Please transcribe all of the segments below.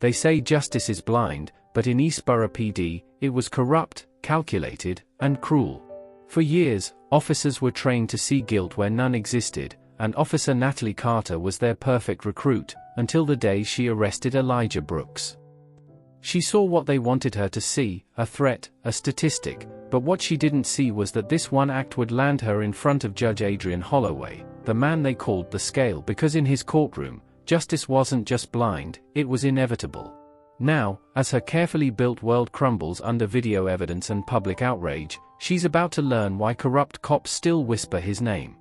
They say justice is blind, but in Eastborough PD, it was corrupt, calculated, and cruel. For years, officers were trained to see guilt where none existed, and Officer Natalie Carter was their perfect recruit, until the day she arrested Elijah Brooks. She saw what they wanted her to see, a threat, a statistic, but what she didn't see was that this one act would land her in front of Judge Adrian Holloway, the man they called the Scale, because in his courtroom, justice wasn't just blind, it was inevitable. Now, as her carefully built world crumbles under video evidence and public outrage, she's about to learn why corrupt cops still whisper his name.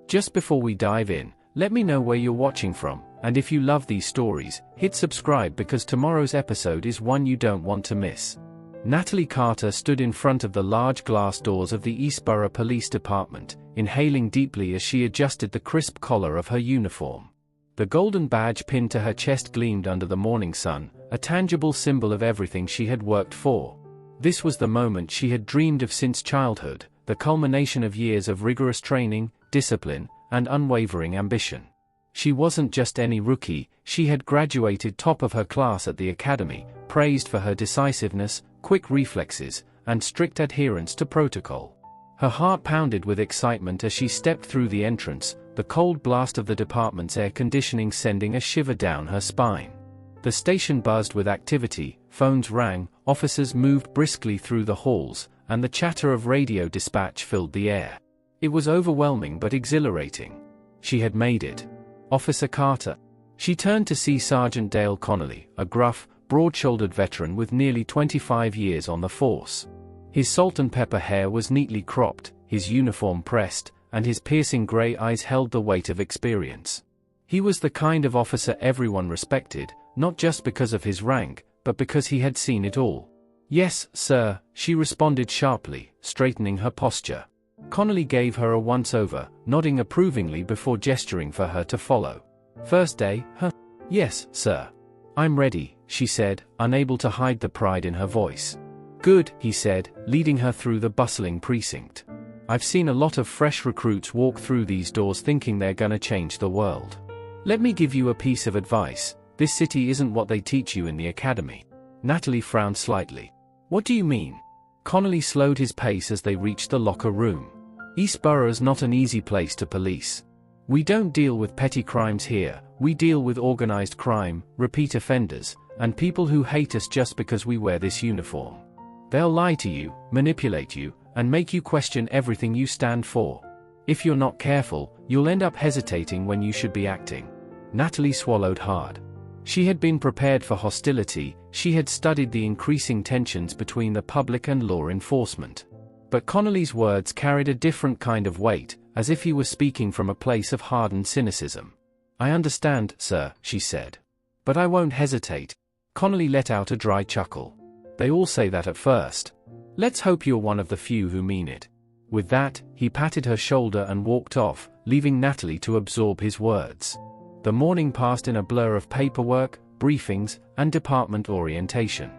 Just before we dive in, let me know where you're watching from, and if you love these stories, hit subscribe because tomorrow's episode is one you don't want to miss. Natalie Carter stood in front of the large glass doors of the Eastborough Police Department, inhaling deeply as she adjusted the crisp collar of her uniform. The golden badge pinned to her chest gleamed under the morning sun, a tangible symbol of everything she had worked for. This was the moment she had dreamed of since childhood, the culmination of years of rigorous training, discipline, and unwavering ambition. She wasn't just any rookie, she had graduated top of her class at the academy, praised for her decisiveness, quick reflexes, and strict adherence to protocol. Her heart pounded with excitement as she stepped through the entrance, the cold blast of the department's air conditioning sending a shiver down her spine. The station buzzed with activity, phones rang, officers moved briskly through the halls, and the chatter of radio dispatch filled the air. It was overwhelming but exhilarating. She had made it. Officer Carter. She turned to see Sergeant Dale Connolly, a gruff, broad-shouldered veteran with nearly 25 years on the force. His salt-and-pepper hair was neatly cropped, his uniform pressed, and his piercing grey eyes held the weight of experience. He was the kind of officer everyone respected, not just because of his rank, but because he had seen it all. "Yes, sir," she responded sharply, straightening her posture. Connolly gave her a once-over, nodding approvingly before gesturing for her to follow. "First day, huh?" "Yes, sir. I'm ready," she said, unable to hide the pride in her voice. "Good," he said, leading her through the bustling precinct. "I've seen a lot of fresh recruits walk through these doors thinking they're gonna change the world. Let me give you a piece of advice. This city isn't what they teach you in the academy." Natalie frowned slightly. "What do you mean?" Connolly slowed his pace as they reached the locker room. "Eastborough's not an easy place to police. We don't deal with petty crimes here, we deal with organized crime, repeat offenders, and people who hate us just because we wear this uniform. They'll lie to you, manipulate you, and make you question everything you stand for. If you're not careful, you'll end up hesitating when you should be acting." Natalie swallowed hard. She had been prepared for hostility, she had studied the increasing tensions between the public and law enforcement. But Connolly's words carried a different kind of weight, as if he was speaking from a place of hardened cynicism. "I understand, sir," she said. "But I won't hesitate." Connolly let out a dry chuckle. "They all say that at first. Let's hope you're one of the few who mean it." With that, he patted her shoulder and walked off, leaving Natalie to absorb his words. The morning passed in a blur of paperwork, briefings, and department orientation.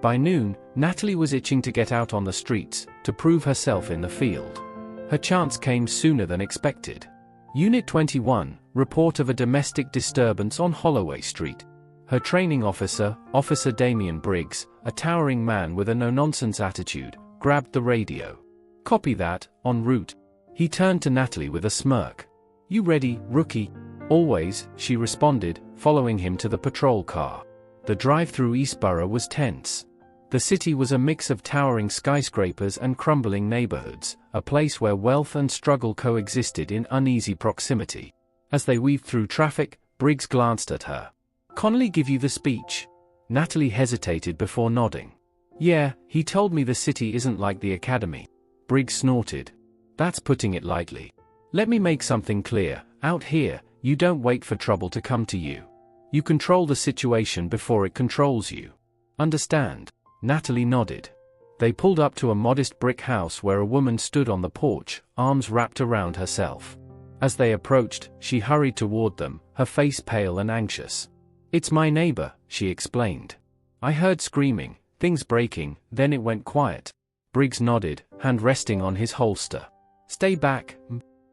By noon, Natalie was itching to get out on the streets, to prove herself in the field. Her chance came sooner than expected. Unit 21, report of a domestic disturbance on Holloway Street. Her training officer, Officer Damian Briggs, a towering man with a no-nonsense attitude, grabbed the radio. "Copy that, en route." He turned to Natalie with a smirk. "You ready, rookie?" "Always," she responded, following him to the patrol car. The drive through Eastborough was tense. The city was a mix of towering skyscrapers and crumbling neighborhoods, a place where wealth and struggle coexisted in uneasy proximity. As they weaved through traffic, Briggs glanced at her. "Connolly give you the speech?" Natalie hesitated before nodding. "Yeah, he told me the city isn't like the academy." Briggs snorted. "That's putting it lightly. Let me make something clear, out here, you don't wait for trouble to come to you. You control the situation before it controls you. Understand?" Natalie nodded. They pulled up to a modest brick house where a woman stood on the porch, arms wrapped around herself. As they approached, she hurried toward them, her face pale and anxious. "It's my neighbor," she explained. "I heard screaming, things breaking, then it went quiet." Briggs nodded, hand resting on his holster. "Stay back."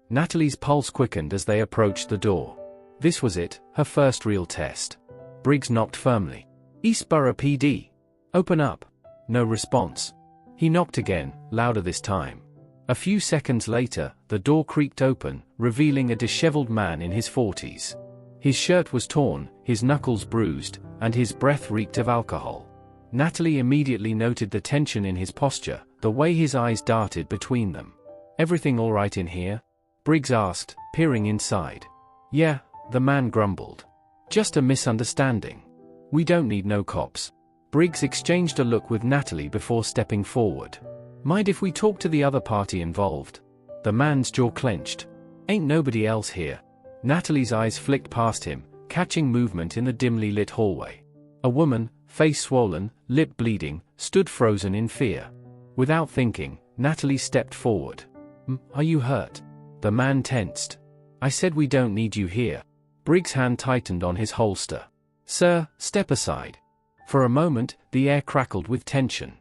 Natalie's pulse quickened as they approached the door. This was it, her first real test. Briggs knocked firmly. Eastborough PD. Open up. No response. He knocked again, louder this time. A few seconds later, the door creaked open, revealing a disheveled man in his 40s. His shirt was torn, his knuckles bruised, and his breath reeked of alcohol. Natalie immediately noted the tension in his posture, the way his eyes darted between them. "Everything all right in here?" Briggs asked, peering inside. "Yeah," the man grumbled. "Just a misunderstanding. We don't need no cops." Briggs exchanged a look with Natalie before stepping forward. "Mind if we talk to the other party involved?" The man's jaw clenched. "Ain't nobody else here." Natalie's eyes flicked past him, catching movement in the dimly lit hallway. A woman, face swollen, lip bleeding, stood frozen in fear. Without thinking, Natalie stepped forward. "Are you hurt?" The man tensed. "I said we don't need you here." Briggs' hand tightened on his holster. "Sir, step aside." For a moment, the air crackled with tension.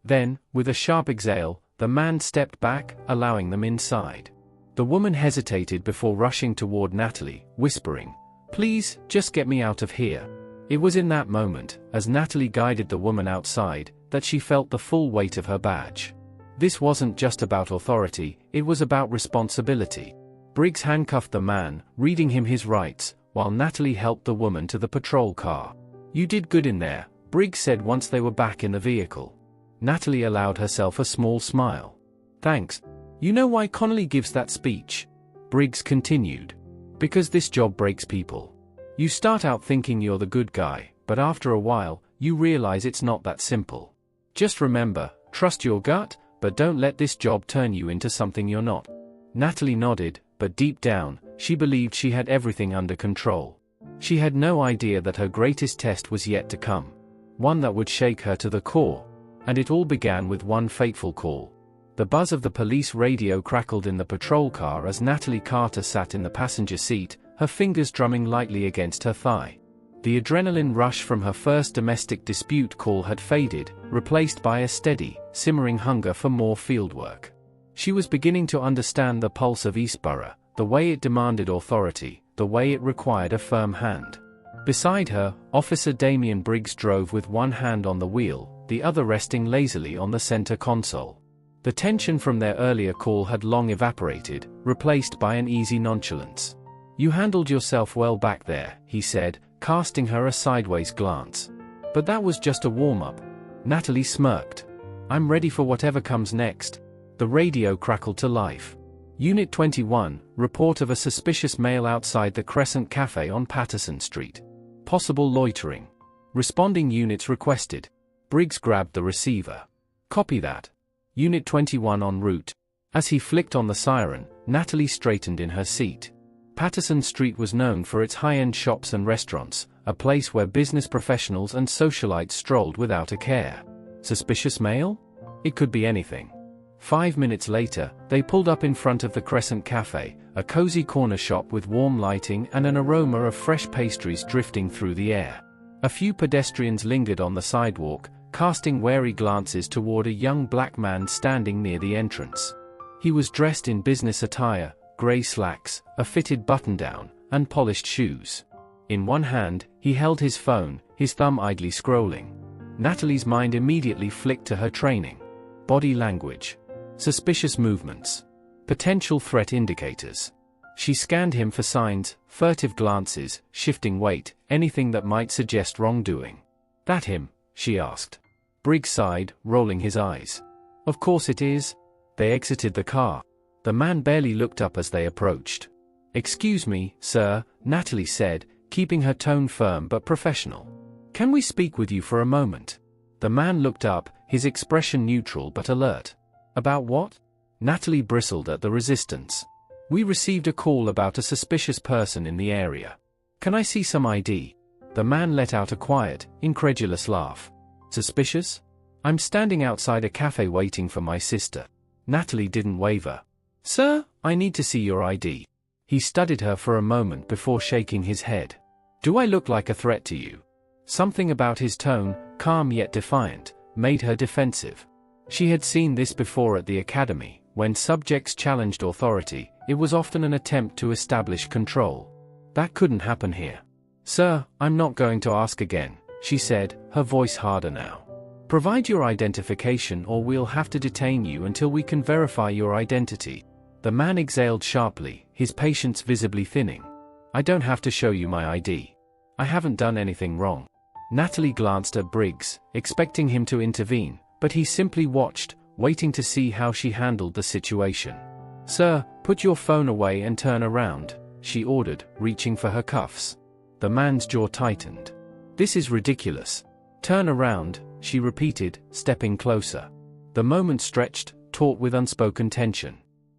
Then, with a sharp exhale, the man stepped back, allowing them inside. The woman hesitated before rushing toward Natalie, whispering, "Please, just get me out of here." It was in that moment, as Natalie guided the woman outside, that she felt the full weight of her badge. This wasn't just about authority, it was about responsibility. Briggs handcuffed the man, reading him his rights, while Natalie helped the woman to the patrol car. "You did good in there," Briggs said once they were back in the vehicle. Natalie allowed herself a small smile. "Thanks. You know why Connolly gives that speech?" Briggs continued. "Because this job breaks people. You start out thinking you're the good guy, but after a while, you realize it's not that simple. Just remember, trust your gut, but don't let this job turn you into something you're not." Natalie nodded, but deep down, she believed she had everything under control. She had no idea that her greatest test was yet to come. One that would shake her to the core. And it all began with one fateful call. The buzz of the police radio crackled in the patrol car as Natalie Carter sat in the passenger seat, her fingers drumming lightly against her thigh. The adrenaline rush from her first domestic dispute call had faded, replaced by a steady, simmering hunger for more fieldwork. She was beginning to understand the pulse of Eastborough, the way it demanded authority, the way it required a firm hand. Beside her, Officer Damian Briggs drove with one hand on the wheel, the other resting lazily on the center console. The tension from their earlier call had long evaporated, replaced by an easy nonchalance. "You handled yourself well back there," he said, casting her a sideways glance. "But that was just a warm-up." Natalie smirked. "I'm ready for whatever comes next." The radio crackled to life. Unit 21, report of a suspicious male outside the Crescent Cafe on Patterson Street. Possible loitering. Responding units requested. Briggs grabbed the receiver. "Copy that. Unit 21 en route." As he flicked on the siren, Natalie straightened in her seat. Patterson Street was known for its high-end shops and restaurants, a place where business professionals and socialites strolled without a care. Suspicious male? It could be anything. 5 minutes later, they pulled up in front of the Crescent Cafe, a cozy corner shop with warm lighting and an aroma of fresh pastries drifting through the air. A few pedestrians lingered on the sidewalk, casting wary glances toward a young black man standing near the entrance. He was dressed in business attire, gray slacks, a fitted button-down, and polished shoes. In one hand, he held his phone, his thumb idly scrolling. Natalie's mind immediately flicked to her training. Body language. Suspicious movements. Potential threat indicators. She scanned him for signs, furtive glances, shifting weight, anything that might suggest wrongdoing. "That him?" she asked. Briggs sighed, rolling his eyes. "Of course it is." They exited the car. The man barely looked up as they approached. "Excuse me, sir," Natalie said, keeping her tone firm but professional. "Can we speak with you for a moment?" The man looked up, his expression neutral but alert. "About what?" Natalie bristled at the resistance. "We received a call about a suspicious person in the area. Can I see some ID?" The man let out a quiet, incredulous laugh. "Suspicious? I'm standing outside a cafe waiting for my sister." Natalie didn't waver. "Sir, I need to see your ID." He studied her for a moment before shaking his head. "Do I look like a threat to you?" Something about his tone, calm yet defiant, made her defensive. She had seen this before at the academy. When subjects challenged authority, it was often an attempt to establish control. That couldn't happen here. "Sir, I'm not going to ask again," she said, her voice harder now. "Provide your identification or we'll have to detain you until we can verify your identity." The man exhaled sharply, his patience visibly thinning. "I don't have to show you my ID. I haven't done anything wrong." Natalie glanced at Briggs, expecting him to intervene, but he simply watched, waiting to see how she handled the situation. "Sir, put your phone away and turn around," she ordered, reaching for her cuffs. The man's jaw tightened. "This is ridiculous." "Turn around," she repeated, stepping closer. The moment stretched, taut with unspoken tension.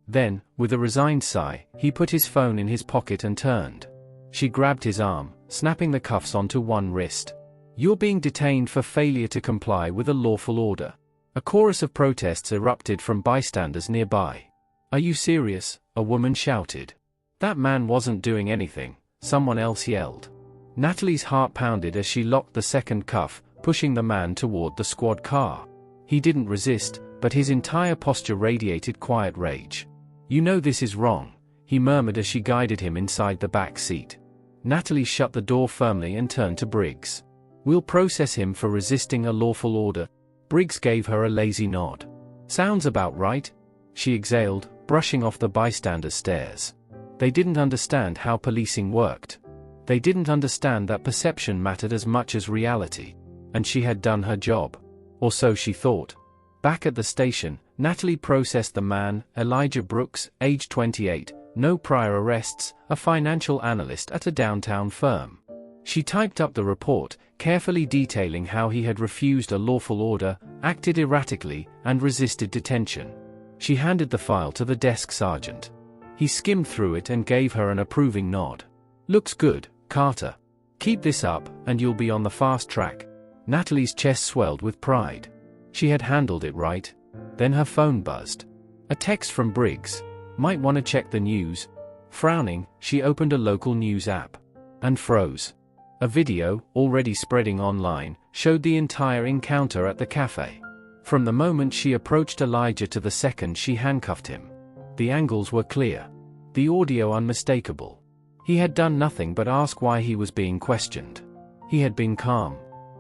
Then, with a resigned sigh, he put his phone in his pocket and turned. She grabbed his arm, snapping the cuffs onto one wrist. "You're being detained for failure to comply with a lawful order." A chorus of protests erupted from bystanders nearby. "Are you serious?" a woman shouted. "That man wasn't doing anything," someone else yelled. Natalie's heart pounded as she locked the second cuff, pushing the man toward the squad car. He didn't resist, but his entire posture radiated quiet rage. "You know this is wrong," he murmured as she guided him inside the back seat. Natalie shut the door firmly and turned to Briggs. "We'll process him for resisting a lawful order." Briggs gave her a lazy nod. "Sounds about right," she exhaled, brushing off the bystanders' stares. They didn't understand how policing worked. They didn't understand that perception mattered as much as reality. And she had done her job. Or so she thought. Back at the station, Natalie processed the man, Elijah Brooks, age 28, no prior arrests, a financial analyst at a downtown firm. She typed up the report, carefully detailing how he had refused a lawful order, acted erratically, and resisted detention. She handed the file to the desk sergeant. He skimmed through it and gave her an approving nod. "Looks good, Carter. Keep this up, and you'll be on the fast track." Natalie's chest swelled with pride. She had handled it right. Then her phone buzzed. A text from Briggs. "Might want to check the news." Frowning, she opened a local news app. And froze. A video, already spreading online, showed the entire encounter at the cafe. From the moment she approached Elijah to the second she handcuffed him. The angles were clear. The audio unmistakable. He had done nothing but ask why he was being questioned. He had been calm.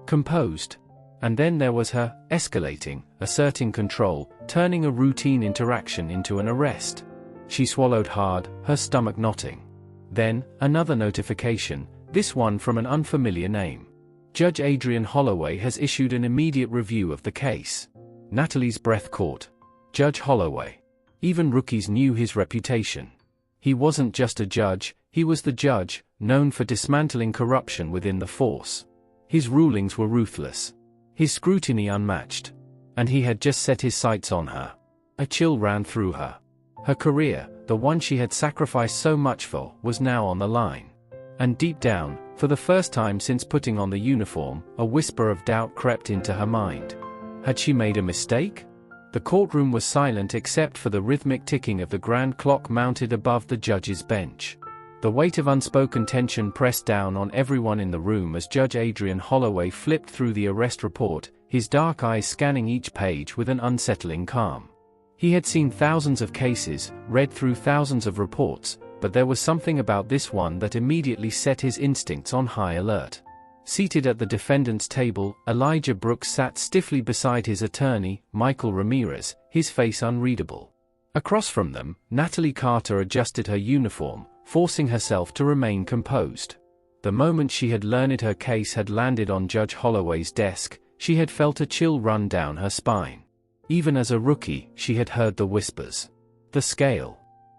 Composed. And then there was her, escalating, asserting control, turning a routine interaction into an arrest. She swallowed hard, her stomach knotting. Then, another notification, this one from an unfamiliar name. "Judge Adrian Holloway has issued an immediate review of the case." Natalie's breath caught. Judge Holloway. Even rookies knew his reputation. He wasn't just a judge, he was the judge, known for dismantling corruption within the force. His rulings were ruthless. His scrutiny unmatched. And he had just set his sights on her. A chill ran through her. Her career, the one she had sacrificed so much for, was now on the line. And deep down, for the first time since putting on the uniform, a whisper of doubt crept into her mind. Had she made a mistake? The courtroom was silent except for the rhythmic ticking of the grand clock mounted above the judge's bench. The weight of unspoken tension pressed down on everyone in the room as Judge Adrian Holloway flipped through the arrest report, his dark eyes scanning each page with an unsettling calm. He had seen thousands of cases, read through thousands of reports, but there was something about this one that immediately set his instincts on high alert. Seated at the defendant's table, Elijah Brooks sat stiffly beside his attorney, Michael Ramirez, his face unreadable. Across from them, Natalie Carter adjusted her uniform, forcing herself to remain composed. The moment she had learned her case had landed on Judge Holloway's desk, she had felt a chill run down her spine. Even as a rookie, she had heard the whispers. The scale.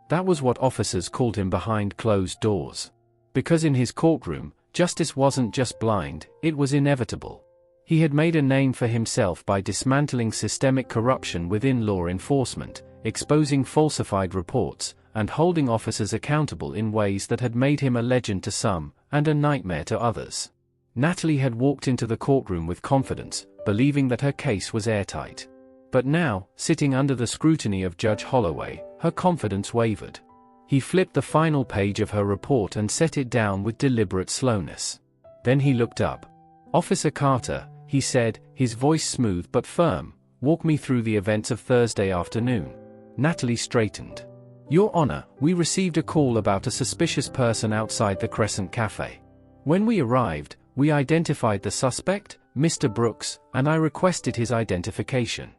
That was what officers called him behind closed doors. Because in his courtroom, justice wasn't just blind, it was inevitable. He had made a name for himself by dismantling systemic corruption within law enforcement, exposing falsified reports, and holding officers accountable in ways that had made him a legend to some, and a nightmare to others. Natalie had walked into the courtroom with confidence, believing that her case was airtight. But now, sitting under the scrutiny of Judge Holloway, her confidence wavered. He flipped the final page of her report and set it down with deliberate slowness. Then he looked up. "Officer Carter," he said, his voice smooth but firm, "walk me through the events of Thursday afternoon." Natalie straightened. "Your Honor, we received a call about a suspicious person outside the Crescent Cafe. When we arrived, We identified the suspect, Mr. Brooks, and I requested his identification.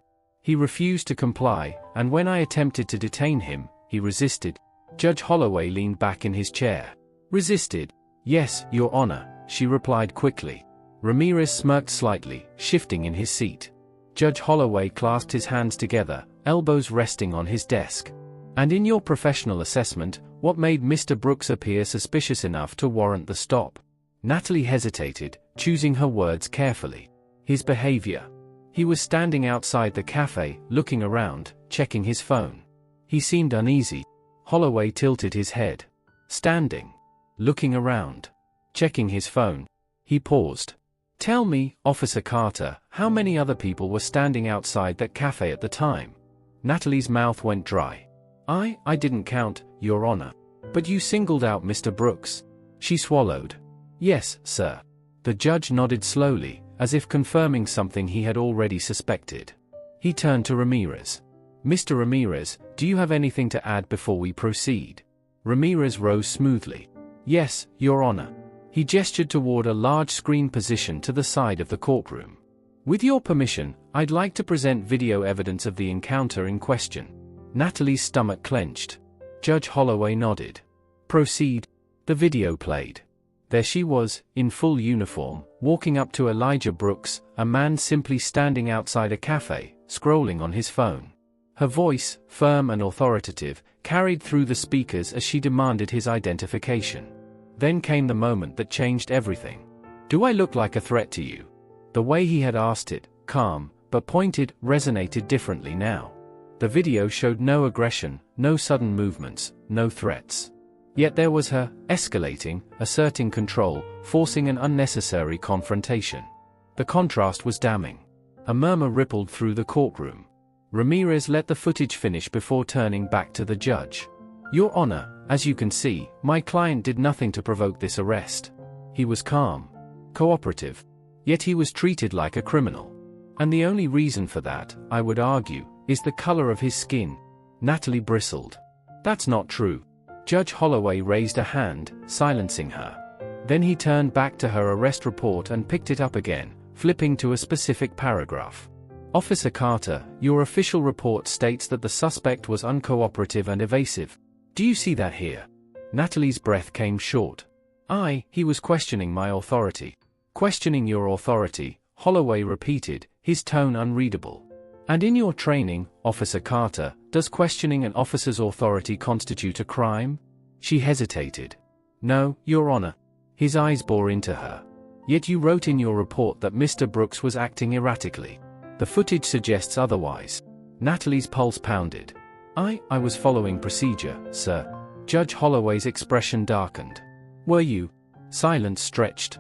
He refused to comply, and when I attempted to detain him, he resisted. Judge Holloway leaned back in his chair. Resisted? Yes, Your Honor, she replied quickly. Ramirez smirked slightly, shifting in his seat. Judge Holloway clasped his hands together, elbows resting on his desk. And in your professional assessment, what made Mr. Brooks appear suspicious enough to warrant the stop? Natalie hesitated, choosing her words carefully. His behavior. He was standing outside the cafe, looking around, checking his phone. He seemed uneasy. Holloway tilted his head. Standing. Looking around. Checking his phone. He paused. Tell me, Officer Carter, how many other people were standing outside that cafe at the time? Natalie's mouth went dry. I didn't count, Your Honor. But you singled out Mr. Brooks. She swallowed. Yes, sir. The judge nodded slowly, as if confirming something he had already suspected. He turned to Ramirez. Mr. Ramirez, do you have anything to add before we proceed? Ramirez rose smoothly. Yes, Your Honor. He gestured toward a large screen position to the side of the courtroom. With your permission, I'd like to present video evidence of the encounter in question. Natalie's stomach clenched. Judge Holloway nodded. Proceed. The video played. There she was, in full uniform, walking up to Elijah Brooks, a man simply standing outside a cafe, scrolling on his phone. Her voice, firm and authoritative, carried through the speakers as she demanded his identification. Then came the moment that changed everything. Do I look like a threat to you? The way he had asked it, calm, but pointed, resonated differently now. The video showed no aggression, no sudden movements, no threats. Yet there was her, escalating, asserting control, forcing an unnecessary confrontation. The contrast was damning. A murmur rippled through the courtroom. Ramirez let the footage finish before turning back to the judge. Your Honor, as you can see, my client did nothing to provoke this arrest. He was calm, cooperative, yet he was treated like a criminal. And the only reason for that, I would argue, is the color of his skin. Natalie bristled. That's not true. Judge Holloway raised a hand, silencing her. Then he turned back to her arrest report and picked it up again, flipping to a specific paragraph. Officer Carter, your official report states that the suspect was uncooperative and evasive. Do you see that here? Natalie's breath came short. He was questioning my authority. Questioning your authority, Holloway repeated, his tone unreadable. And in your training, Officer Carter, does questioning an officer's authority constitute a crime? She hesitated. No, Your Honor. His eyes bore into her. Yet you wrote in your report that Mr. Brooks was acting erratically. The footage suggests otherwise. Natalie's pulse pounded. I was following procedure, sir. Judge Holloway's expression darkened. Were you? Silence stretched.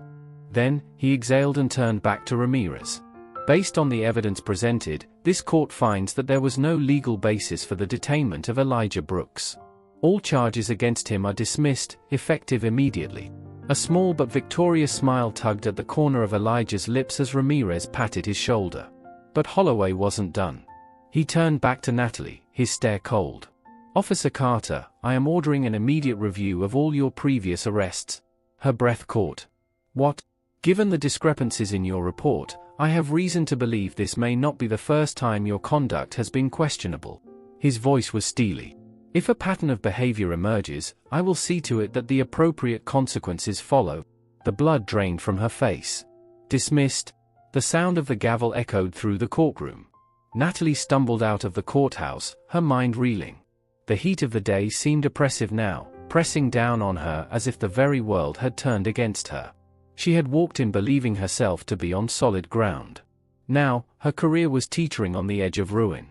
Then, he exhaled and turned back to Ramirez. Based on the evidence presented, this court finds that there was no legal basis for the detainment of Elijah Brooks. All charges against him are dismissed, effective immediately. A small but victorious smile tugged at the corner of Elijah's lips as Ramirez patted his shoulder. But Holloway wasn't done. He turned back to Natalie, his stare cold. Officer Carter, I am ordering an immediate review of all your previous arrests. Her breath caught. What? Given the discrepancies in your report, I have reason to believe this may not be the first time your conduct has been questionable. His voice was steely. If a pattern of behavior emerges, I will see to it that the appropriate consequences follow. The blood drained from her face. Dismissed. The sound of the gavel echoed through the courtroom. Natalie stumbled out of the courthouse, her mind reeling. The heat of the day seemed oppressive now, pressing down on her as if the very world had turned against her. She had walked in believing herself to be on solid ground. Now, her career was teetering on the edge of ruin.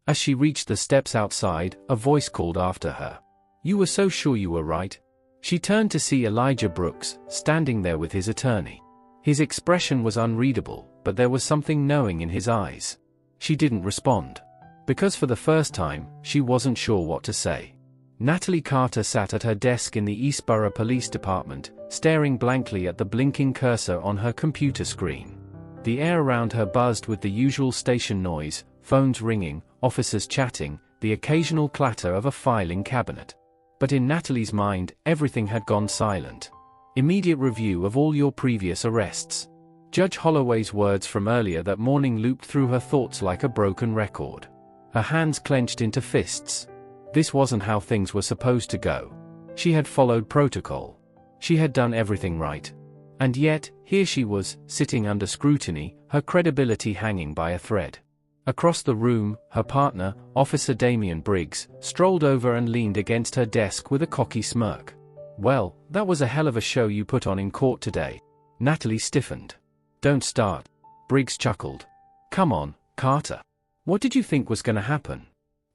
As she reached the steps outside, a voice called after her. You were so sure you were right? She turned to see Elijah Brooks, standing there with his attorney. His expression was unreadable, but there was something knowing in his eyes. She didn't respond. Because for the first time, she wasn't sure what to say. Natalie Carter sat at her desk in the Eastborough Police Department, staring blankly at the blinking cursor on her computer screen. The air around her buzzed with the usual station noise, phones ringing, officers chatting, the occasional clatter of a filing cabinet. But in Natalie's mind, everything had gone silent. Immediate review of all your previous arrests. Judge Holloway's words from earlier that morning looped through her thoughts like a broken record. Her hands clenched into fists. This wasn't how things were supposed to go. She had followed protocol. She had done everything right. And yet, here she was, sitting under scrutiny, her credibility hanging by a thread. Across the room, her partner, Officer Damian Briggs, strolled over and leaned against her desk with a cocky smirk. "Well, that was a hell of a show you put on in court today." Natalie stiffened. "Don't start." Briggs chuckled. "Come on, Carter. What did you think was going to happen?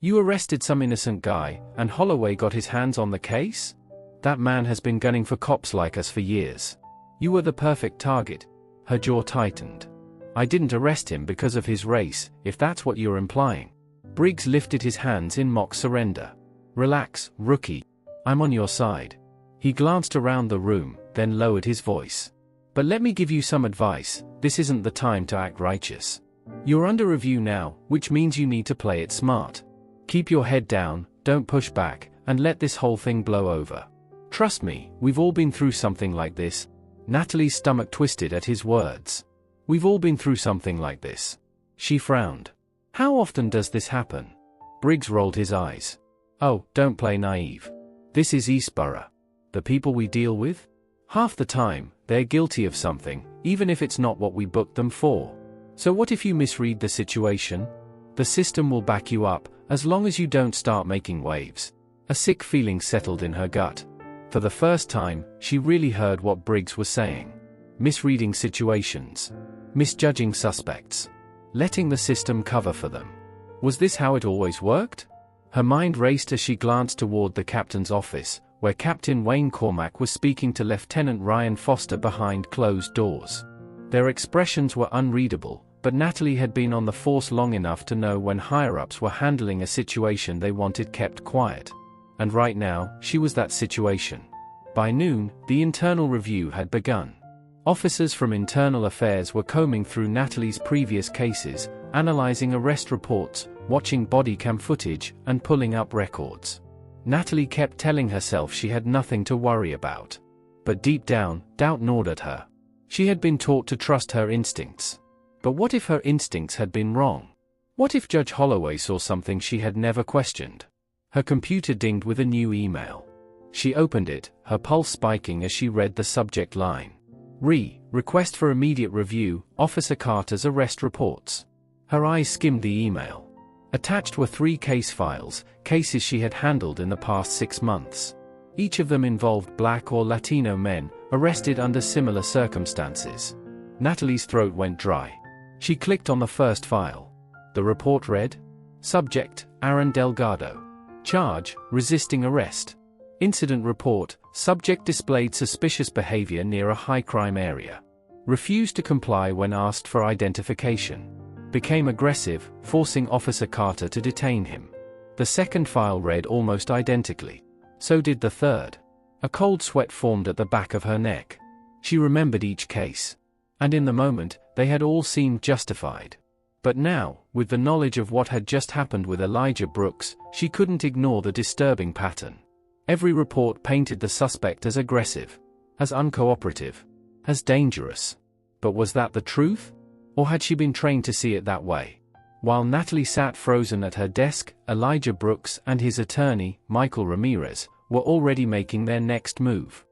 You arrested some innocent guy, and Holloway got his hands on the case? That man has been gunning for cops like us for years. You were the perfect target." Her jaw tightened. "I didn't arrest him because of his race, if that's what you're implying." Briggs lifted his hands in mock surrender. "Relax, rookie. I'm on your side." He glanced around the room, then lowered his voice. "But let me give you some advice. This isn't the time to act righteous. You're under review now, which means you need to play it smart. Keep your head down, don't push back, and let this whole thing blow over. Trust me, we've all been through something like this." Natalie's stomach twisted at his words. "We've all been through something like this." She frowned. "How often does this happen?" Briggs rolled his eyes. "Oh, don't play naive. This is Eastborough. The people we deal with? Half the time, they're guilty of something, even if it's not what we booked them for. So what if you misread the situation? The system will back you up, as long as you don't start making waves." A sick feeling settled in her gut. For the first time, she really heard what Briggs was saying. Misreading situations. Misjudging suspects. Letting the system cover for them. Was this how it always worked? Her mind raced as she glanced toward the captain's office, where Captain Wayne Cormack was speaking to Lieutenant Ryan Foster behind closed doors. Their expressions were unreadable, but Natalie had been on the force long enough to know when higher-ups were handling a situation they wanted kept quiet. And right now, she was that situation. By noon, the internal review had begun. Officers from Internal Affairs were combing through Natalie's previous cases, analyzing arrest reports, watching body cam footage, and pulling up records. Natalie kept telling herself she had nothing to worry about. But deep down, doubt gnawed at her. She had been taught to trust her instincts. But what if her instincts had been wrong? What if Judge Holloway saw something she had never questioned? Her computer dinged with a new email. She opened it, her pulse spiking as she read the subject line. Request for immediate review, Officer Carter's arrest reports. Her eyes skimmed the email. Attached were 3 case files, cases she had handled in the past 6 months. Each of them involved Black or Latino men, arrested under similar circumstances. Natalie's throat went dry. She clicked on the first file. The report read: Subject, Aaron Delgado. Charge, resisting arrest. Incident report, subject displayed suspicious behavior near a high-crime area. Refused to comply when asked for identification. Became aggressive, forcing Officer Carter to detain him. The second file read almost identically. So did the third. A cold sweat formed at the back of her neck. She remembered each case. And in the moment, they had all seemed justified. But now, with the knowledge of what had just happened with Elijah Brooks, she couldn't ignore the disturbing pattern. Every report painted the suspect as aggressive, as uncooperative, as dangerous. But was that the truth? Or had she been trained to see it that way? While Natalie sat frozen at her desk, Elijah Brooks and his attorney, Michael Ramirez, were already making their next move.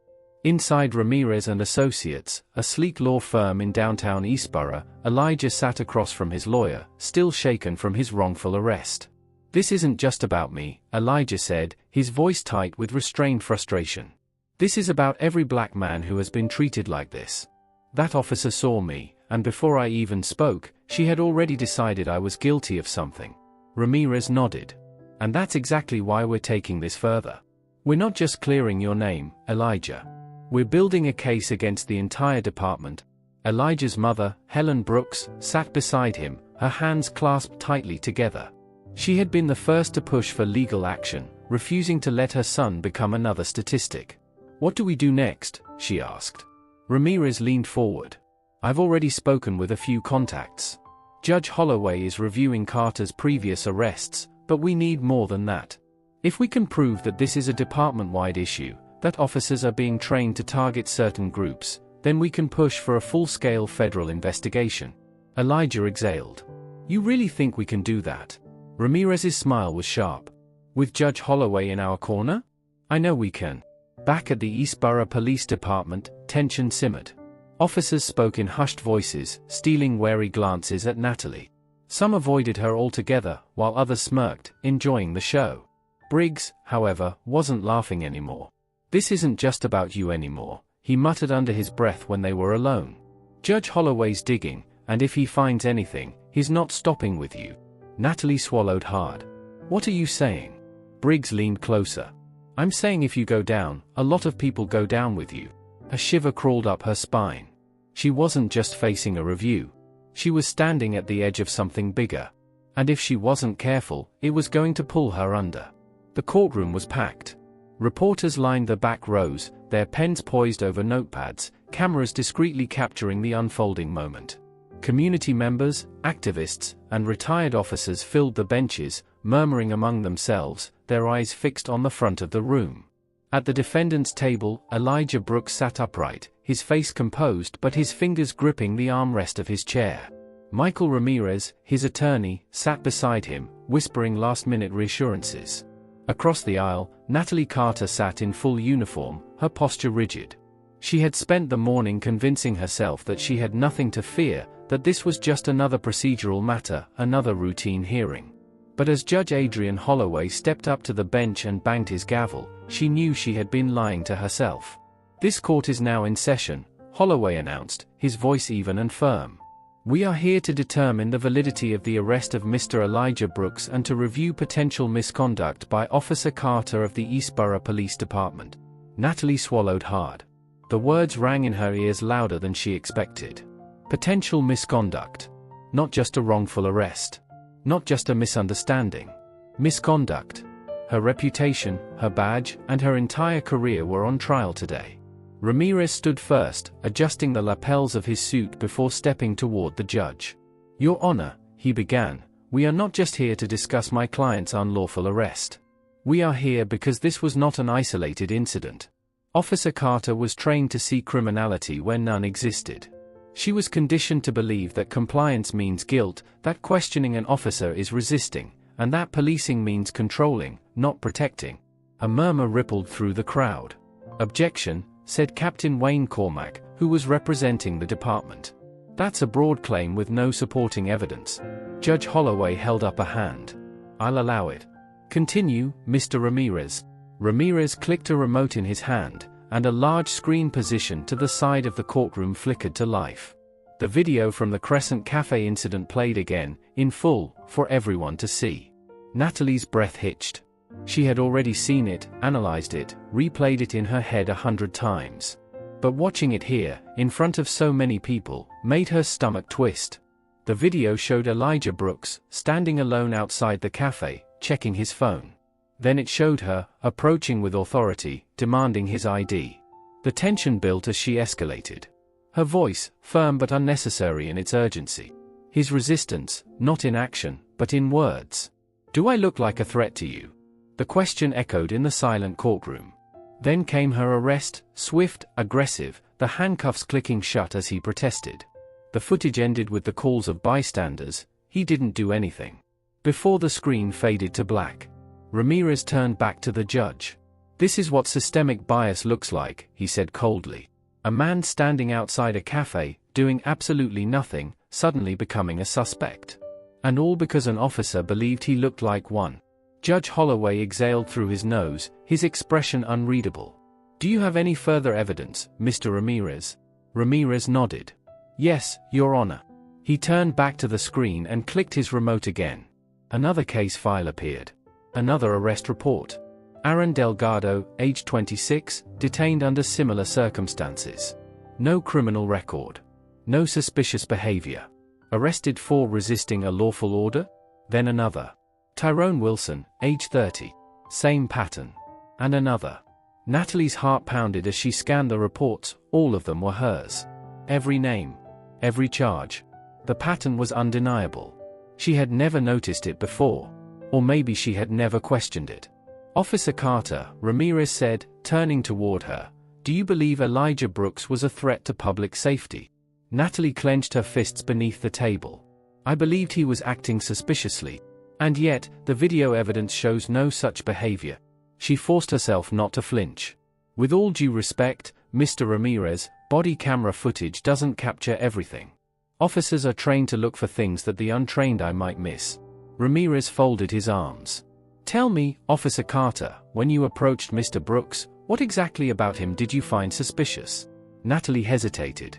Inside Ramirez and Associates, a sleek law firm in downtown Eastborough, Elijah sat across from his lawyer, still shaken from his wrongful arrest. "This isn't just about me," Elijah said, his voice tight with restrained frustration. "This is about every black man who has been treated like this. That officer saw me, and before I even spoke, she had already decided I was guilty of something." Ramirez nodded. "And that's exactly why we're taking this further. We're not just clearing your name, Elijah. We're building a case against the entire department." Elijah's mother, Helen Brooks, sat beside him, her hands clasped tightly together. She had been the first to push for legal action, refusing to let her son become another statistic. "What do we do next?" she asked. Ramirez leaned forward. "I've already spoken with a few contacts. Judge Holloway is reviewing Carter's previous arrests, but we need more than that. If we can prove that this is a department-wide issue, that officers are being trained to target certain groups, then we can push for a full-scale federal investigation. Elijah exhaled. You really think we can do that? Ramirez's smile was sharp. With Judge Holloway in our corner? I know we can. Back at the Eastborough Police Department, tension simmered. Officers spoke in hushed voices, stealing wary glances at Natalie. Some avoided her altogether, while others smirked, enjoying the show. Briggs, however, wasn't laughing anymore. This isn't just about you anymore, he muttered under his breath when they were alone. Judge Holloway's digging, and if he finds anything, he's not stopping with you. Natalie swallowed hard. What are you saying? Briggs leaned closer. I'm saying if you go down, a lot of people go down with you. A shiver crawled up her spine. She wasn't just facing a review. She was standing at the edge of something bigger. And if she wasn't careful, it was going to pull her under. The courtroom was packed. Reporters lined the back rows, their pens poised over notepads, cameras discreetly capturing the unfolding moment. Community members, activists, and retired officers filled the benches, murmuring among themselves, their eyes fixed on the front of the room. At the defendant's table, Elijah Brooks sat upright, his face composed but his fingers gripping the armrest of his chair. Michael Ramirez, his attorney, sat beside him, whispering last-minute reassurances. Across the aisle, Natalie Carter sat in full uniform, her posture rigid. She had spent the morning convincing herself that she had nothing to fear, that this was just another procedural matter, another routine hearing. But as Judge Adrian Holloway stepped up to the bench and banged his gavel, she knew she had been lying to herself. This court is now in session, Holloway announced, his voice even and firm. We are here to determine the validity of the arrest of Mr. Elijah Brooks and to review potential misconduct by Officer Carter of the Eastborough Police Department. Natalie swallowed hard. The words rang in her ears louder than she expected. Potential misconduct. Not just a wrongful arrest. Not just a misunderstanding. Misconduct. Her reputation, her badge, and her entire career were on trial today. Ramirez stood first, adjusting the lapels of his suit before stepping toward the judge. Your Honor, he began, we are not just here to discuss my client's unlawful arrest. We are here because this was not an isolated incident. Officer Carter was trained to see criminality where none existed. She was conditioned to believe that compliance means guilt, that questioning an officer is resisting, and that policing means controlling, not protecting. A murmur rippled through the crowd. Objection, said Captain Wayne Cormack, who was representing the department. That's a broad claim with no supporting evidence. Judge Holloway held up a hand. I'll allow it. Continue, Mr. Ramirez. Ramirez clicked a remote in his hand, and a large screen positioned to the side of the courtroom flickered to life. The video from the Crescent Cafe incident played again, in full, for everyone to see. Natalie's breath hitched. She had already seen it, analyzed it, replayed it in her head 100 times. But watching it here, in front of so many people, made her stomach twist. The video showed Elijah Brooks, standing alone outside the cafe, checking his phone. Then it showed her, approaching with authority, demanding his ID. The tension built as she escalated. Her voice, firm but unnecessary in its urgency. His resistance, not in action, but in words. Do I look like a threat to you? The question echoed in the silent courtroom. Then came her arrest, swift, aggressive, the handcuffs clicking shut as he protested. The footage ended with the calls of bystanders, he didn't do anything. Before the screen faded to black, Ramirez turned back to the judge. This is what systemic bias looks like, he said coldly. A man standing outside a cafe, doing absolutely nothing, suddenly becoming a suspect. And all because an officer believed he looked like one. Judge Holloway exhaled through his nose, his expression unreadable. Do you have any further evidence, Mr. Ramirez? Ramirez nodded. Yes, Your Honor. He turned back to the screen and clicked his remote again. Another case file appeared. Another arrest report. Aaron Delgado, age 26, detained under similar circumstances. No criminal record. No suspicious behavior. Arrested for resisting a lawful order? Then another. Tyrone Wilson, age 30. Same pattern. And another. Natalie's heart pounded as she scanned the reports, all of them were hers. Every name. Every charge. The pattern was undeniable. She had never noticed it before. Or maybe she had never questioned it. Officer Carter, Ramirez said, turning toward her. Do you believe Elijah Brooks was a threat to public safety? Natalie clenched her fists beneath the table. I believed he was acting suspiciously. And yet, the video evidence shows no such behavior. She forced herself not to flinch. With all due respect, Mr. Ramirez, body camera footage doesn't capture everything. Officers are trained to look for things that the untrained eye might miss. Ramirez folded his arms. Tell me, Officer Carter, when you approached Mr. Brooks, what exactly about him did you find suspicious? Natalie hesitated.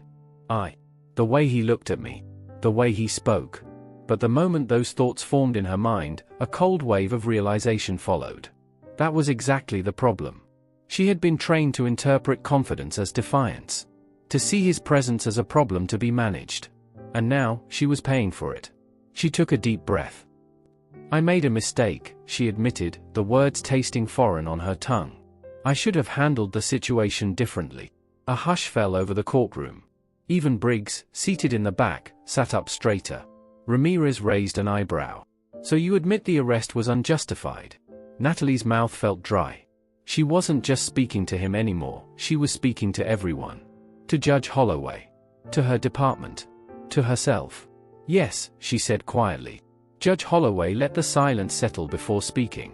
The way he looked at me. The way he spoke. But the moment those thoughts formed in her mind, a cold wave of realization followed. That was exactly the problem. She had been trained to interpret confidence as defiance. To see his presence as a problem to be managed. And now, she was paying for it. She took a deep breath. I made a mistake, she admitted, the words tasting foreign on her tongue. I should have handled the situation differently. A hush fell over the courtroom. Even Briggs, seated in the back, sat up straighter. Ramirez raised an eyebrow. So you admit the arrest was unjustified? Natalie's mouth felt dry. She wasn't just speaking to him anymore, she was speaking to everyone. To Judge Holloway. To her department. To herself. Yes, she said quietly. Judge Holloway let the silence settle before speaking.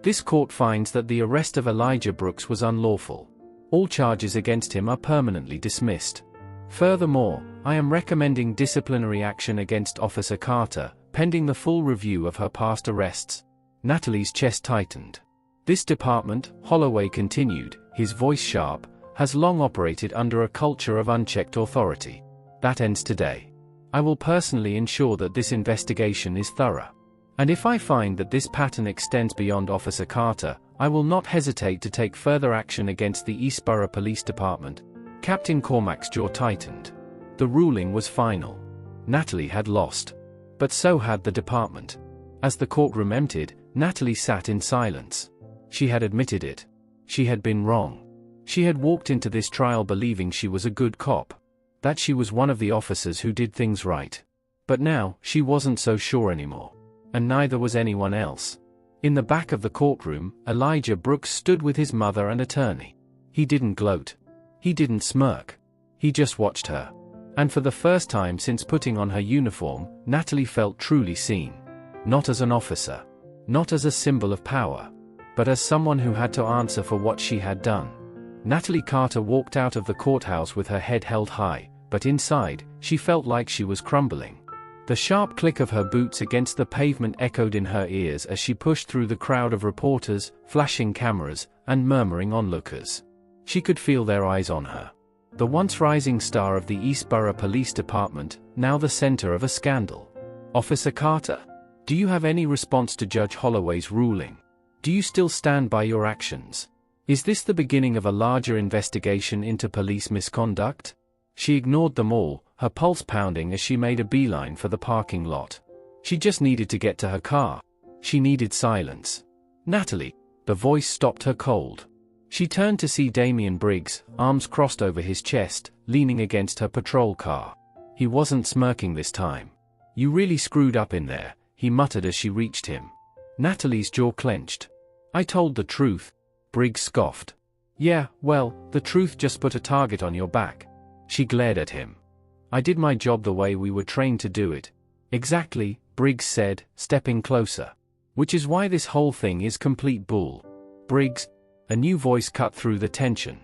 This court finds that the arrest of Elijah Brooks was unlawful. All charges against him are permanently dismissed. Furthermore, I am recommending disciplinary action against Officer Carter, pending the full review of her past arrests. Natalie's chest tightened. This department, Holloway continued, his voice sharp, has long operated under a culture of unchecked authority. That ends today. I will personally ensure that this investigation is thorough. And if I find that this pattern extends beyond Officer Carter, I will not hesitate to take further action against the Eastborough Police Department. Captain Cormac's jaw tightened. The ruling was final. Natalie had lost. But so had the department. As the courtroom emptied, Natalie sat in silence. She had admitted it. She had been wrong. She had walked into this trial believing she was a good cop. That she was one of the officers who did things right. But now, she wasn't so sure anymore. And neither was anyone else. In the back of the courtroom, Elijah Brooks stood with his mother and attorney. He didn't gloat. He didn't smirk. He just watched her. And for the first time since putting on her uniform, Natalie felt truly seen. Not as an officer. Not as a symbol of power. But as someone who had to answer for what she had done. Natalie Carter walked out of the courthouse with her head held high, but inside, she felt like she was crumbling. The sharp click of her boots against the pavement echoed in her ears as she pushed through the crowd of reporters, flashing cameras, and murmuring onlookers. She could feel their eyes on her. The once rising star of the Eastborough Police Department, now the center of a scandal. Officer Carter? Do you have any response to Judge Holloway's ruling? Do you still stand by your actions? Is this the beginning of a larger investigation into police misconduct? She ignored them all, her pulse pounding as she made a beeline for the parking lot. She just needed to get to her car. She needed silence. Natalie. The voice stopped her cold. She turned to see Damian Briggs, arms crossed over his chest, leaning against her patrol car. He wasn't smirking this time. You really screwed up in there, he muttered as she reached him. Natalie's jaw clenched. I told the truth. Briggs scoffed. Yeah, well, the truth just put a target on your back. She glared at him. I did my job the way we were trained to do it. Exactly, Briggs said, stepping closer. Which is why this whole thing is complete bull. Briggs. A new voice cut through the tension.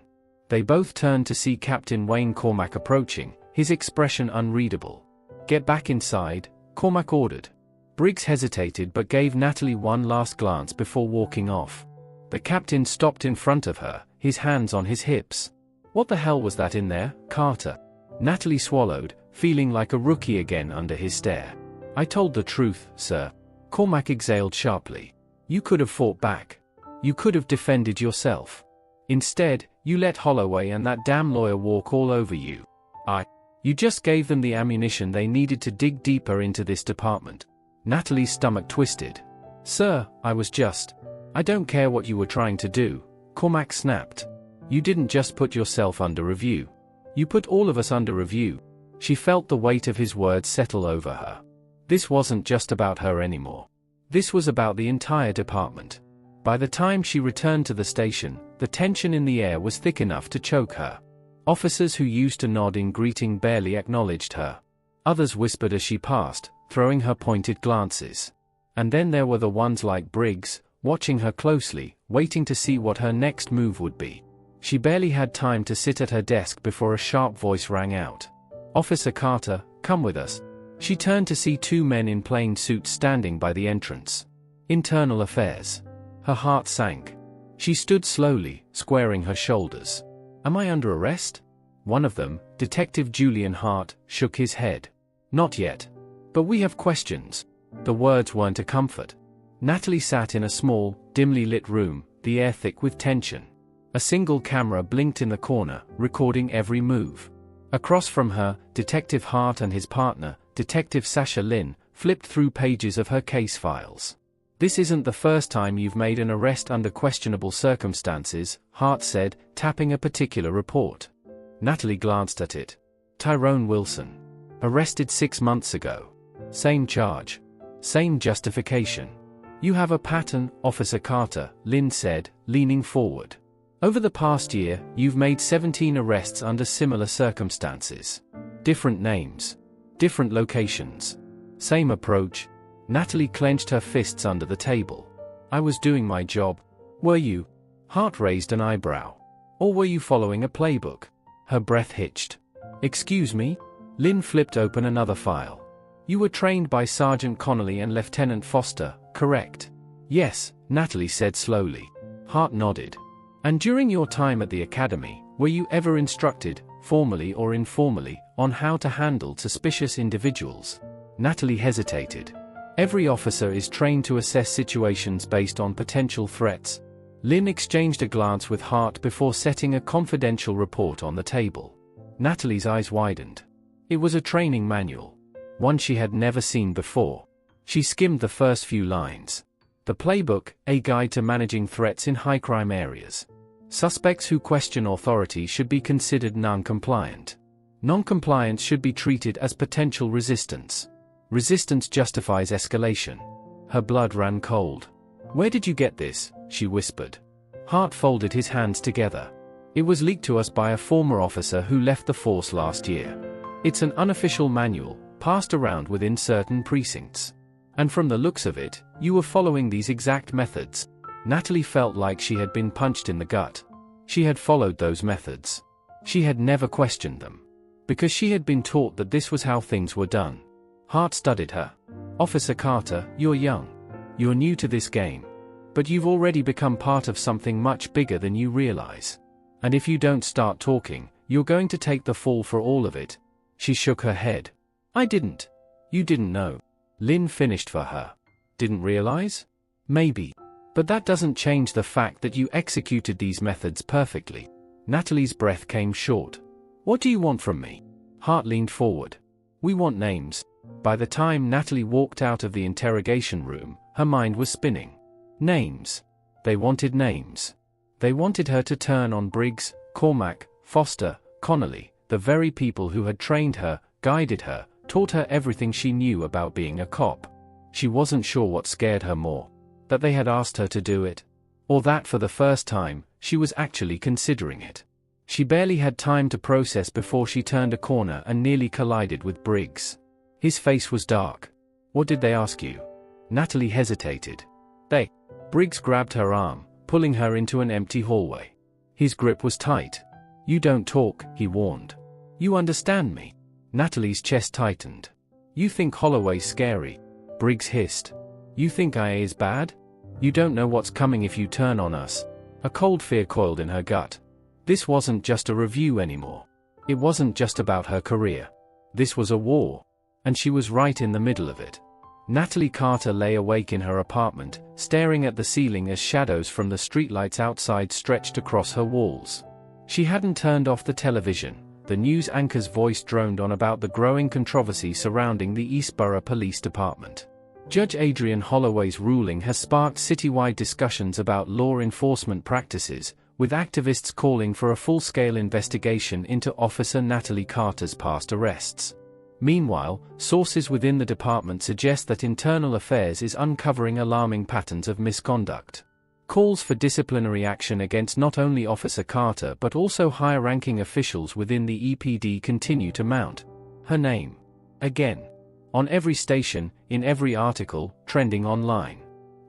They both turned to see Captain Wayne Cormac approaching, his expression unreadable. Get back inside, Cormac ordered. Briggs hesitated but gave Natalie one last glance before walking off. The captain stopped in front of her, his hands on his hips. What the hell was that in there, Carter? Natalie swallowed, feeling like a rookie again under his stare. I told the truth, sir. Cormac exhaled sharply. You could have fought back. You could have defended yourself. Instead, you let Holloway and that damn lawyer walk all over you. You just gave them the ammunition they needed to dig deeper into this department. Natalie's stomach twisted. Sir, I don't care what you were trying to do, Cormac snapped. You didn't just put yourself under review. You put all of us under review. She felt the weight of his words settle over her. This wasn't just about her anymore. This was about the entire department. By the time she returned to the station, the tension in the air was thick enough to choke her. Officers who used to nod in greeting barely acknowledged her. Others whispered as she passed, throwing her pointed glances. And then there were the ones like Briggs, watching her closely, waiting to see what her next move would be. She barely had time to sit at her desk before a sharp voice rang out. "Officer Carter, come with us." She turned to see two men in plain suits standing by the entrance. Internal Affairs. Her heart sank. She stood slowly, squaring her shoulders. "Am I under arrest?" One of them, Detective Julian Hart, shook his head. "Not yet. But we have questions." The words weren't a comfort. Natalie sat in a small, dimly lit room, the air thick with tension. A single camera blinked in the corner, recording every move. Across from her, Detective Hart and his partner, Detective Sasha Lynn, flipped through pages of her case files. "This isn't the first time you've made an arrest under questionable circumstances," Hart said, tapping a particular report. Natalie glanced at it. "Tyrone Wilson. Arrested 6 months ago. Same charge. Same justification." "You have a pattern, Officer Carter," Lynn said, leaning forward. "Over the past year, you've made 17 arrests under similar circumstances. Different names. Different locations. Same approach." Natalie clenched her fists under the table. "I was doing my job. Were you?" Hart raised an eyebrow. "Or were you following a playbook?" Her breath hitched. "Excuse me?" Lynn flipped open another file. "You were trained by Sergeant Connolly and Lieutenant Foster, correct?" "Yes," Natalie said slowly. Hart nodded. "And during your time at the academy, were you ever instructed, formally or informally, on how to handle suspicious individuals?" Natalie hesitated. "Every officer is trained to assess situations based on potential threats." Lynn exchanged a glance with Hart before setting a confidential report on the table. Natalie's eyes widened. It was a training manual. One she had never seen before. She skimmed the first few lines. The playbook, a guide to managing threats in high-crime areas. Suspects who question authority should be considered non-compliant. Non-compliance should be treated as potential resistance. Resistance justifies escalation. Her blood ran cold. "Where did you get this?" she whispered. Hart folded his hands together. "It was leaked to us by a former officer who left the force last year. It's an unofficial manual, passed around within certain precincts. And from the looks of it, you were following these exact methods." Natalie felt like she had been punched in the gut. She had followed those methods. She had never questioned them. Because she had been taught that this was how things were done. Hart studied her. "Officer Carter, you're young. You're new to this game. But you've already become part of something much bigger than you realize. And if you don't start talking, you're going to take the fall for all of it." She shook her head. "I didn't." "You didn't know." Lynn finished for her. "Didn't realize?" "Maybe. But that doesn't change the fact that you executed these methods perfectly." Natalie's breath came short. "What do you want from me?" Hart leaned forward. "We want names." By the time Natalie walked out of the interrogation room, her mind was spinning. Names. They wanted names. They wanted her to turn on Briggs, Cormack, Foster, Connolly, the very people who had trained her, guided her, taught her everything she knew about being a cop. She wasn't sure what scared her more. That they had asked her to do it. Or that for the first time, she was actually considering it. She barely had time to process before she turned a corner and nearly collided with Briggs. His face was dark. "What did they ask you?" Natalie hesitated. "They." Briggs grabbed her arm, pulling her into an empty hallway. His grip was tight. "You don't talk," he warned. "You understand me?" Natalie's chest tightened. "You think Holloway's scary?" Briggs hissed. "You think IA is bad? You don't know what's coming if you turn on us." A cold fear coiled in her gut. This wasn't just a review anymore. It wasn't just about her career. This was a war. And she was right in the middle of it. Natalie Carter lay awake in her apartment, staring at the ceiling as shadows from the streetlights outside stretched across her walls. She hadn't turned off the television. The news anchor's voice droned on about the growing controversy surrounding the Eastborough Police Department. Judge Adrian Holloway's ruling has sparked citywide discussions about law enforcement practices, with activists calling for a full-scale investigation into Officer Natalie Carter's past arrests. Meanwhile, sources within the department suggest that Internal Affairs is uncovering alarming patterns of misconduct. Calls for disciplinary action against not only Officer Carter but also higher-ranking officials within the EPD continue to mount. Her name. Again. On every station, in every article, trending online.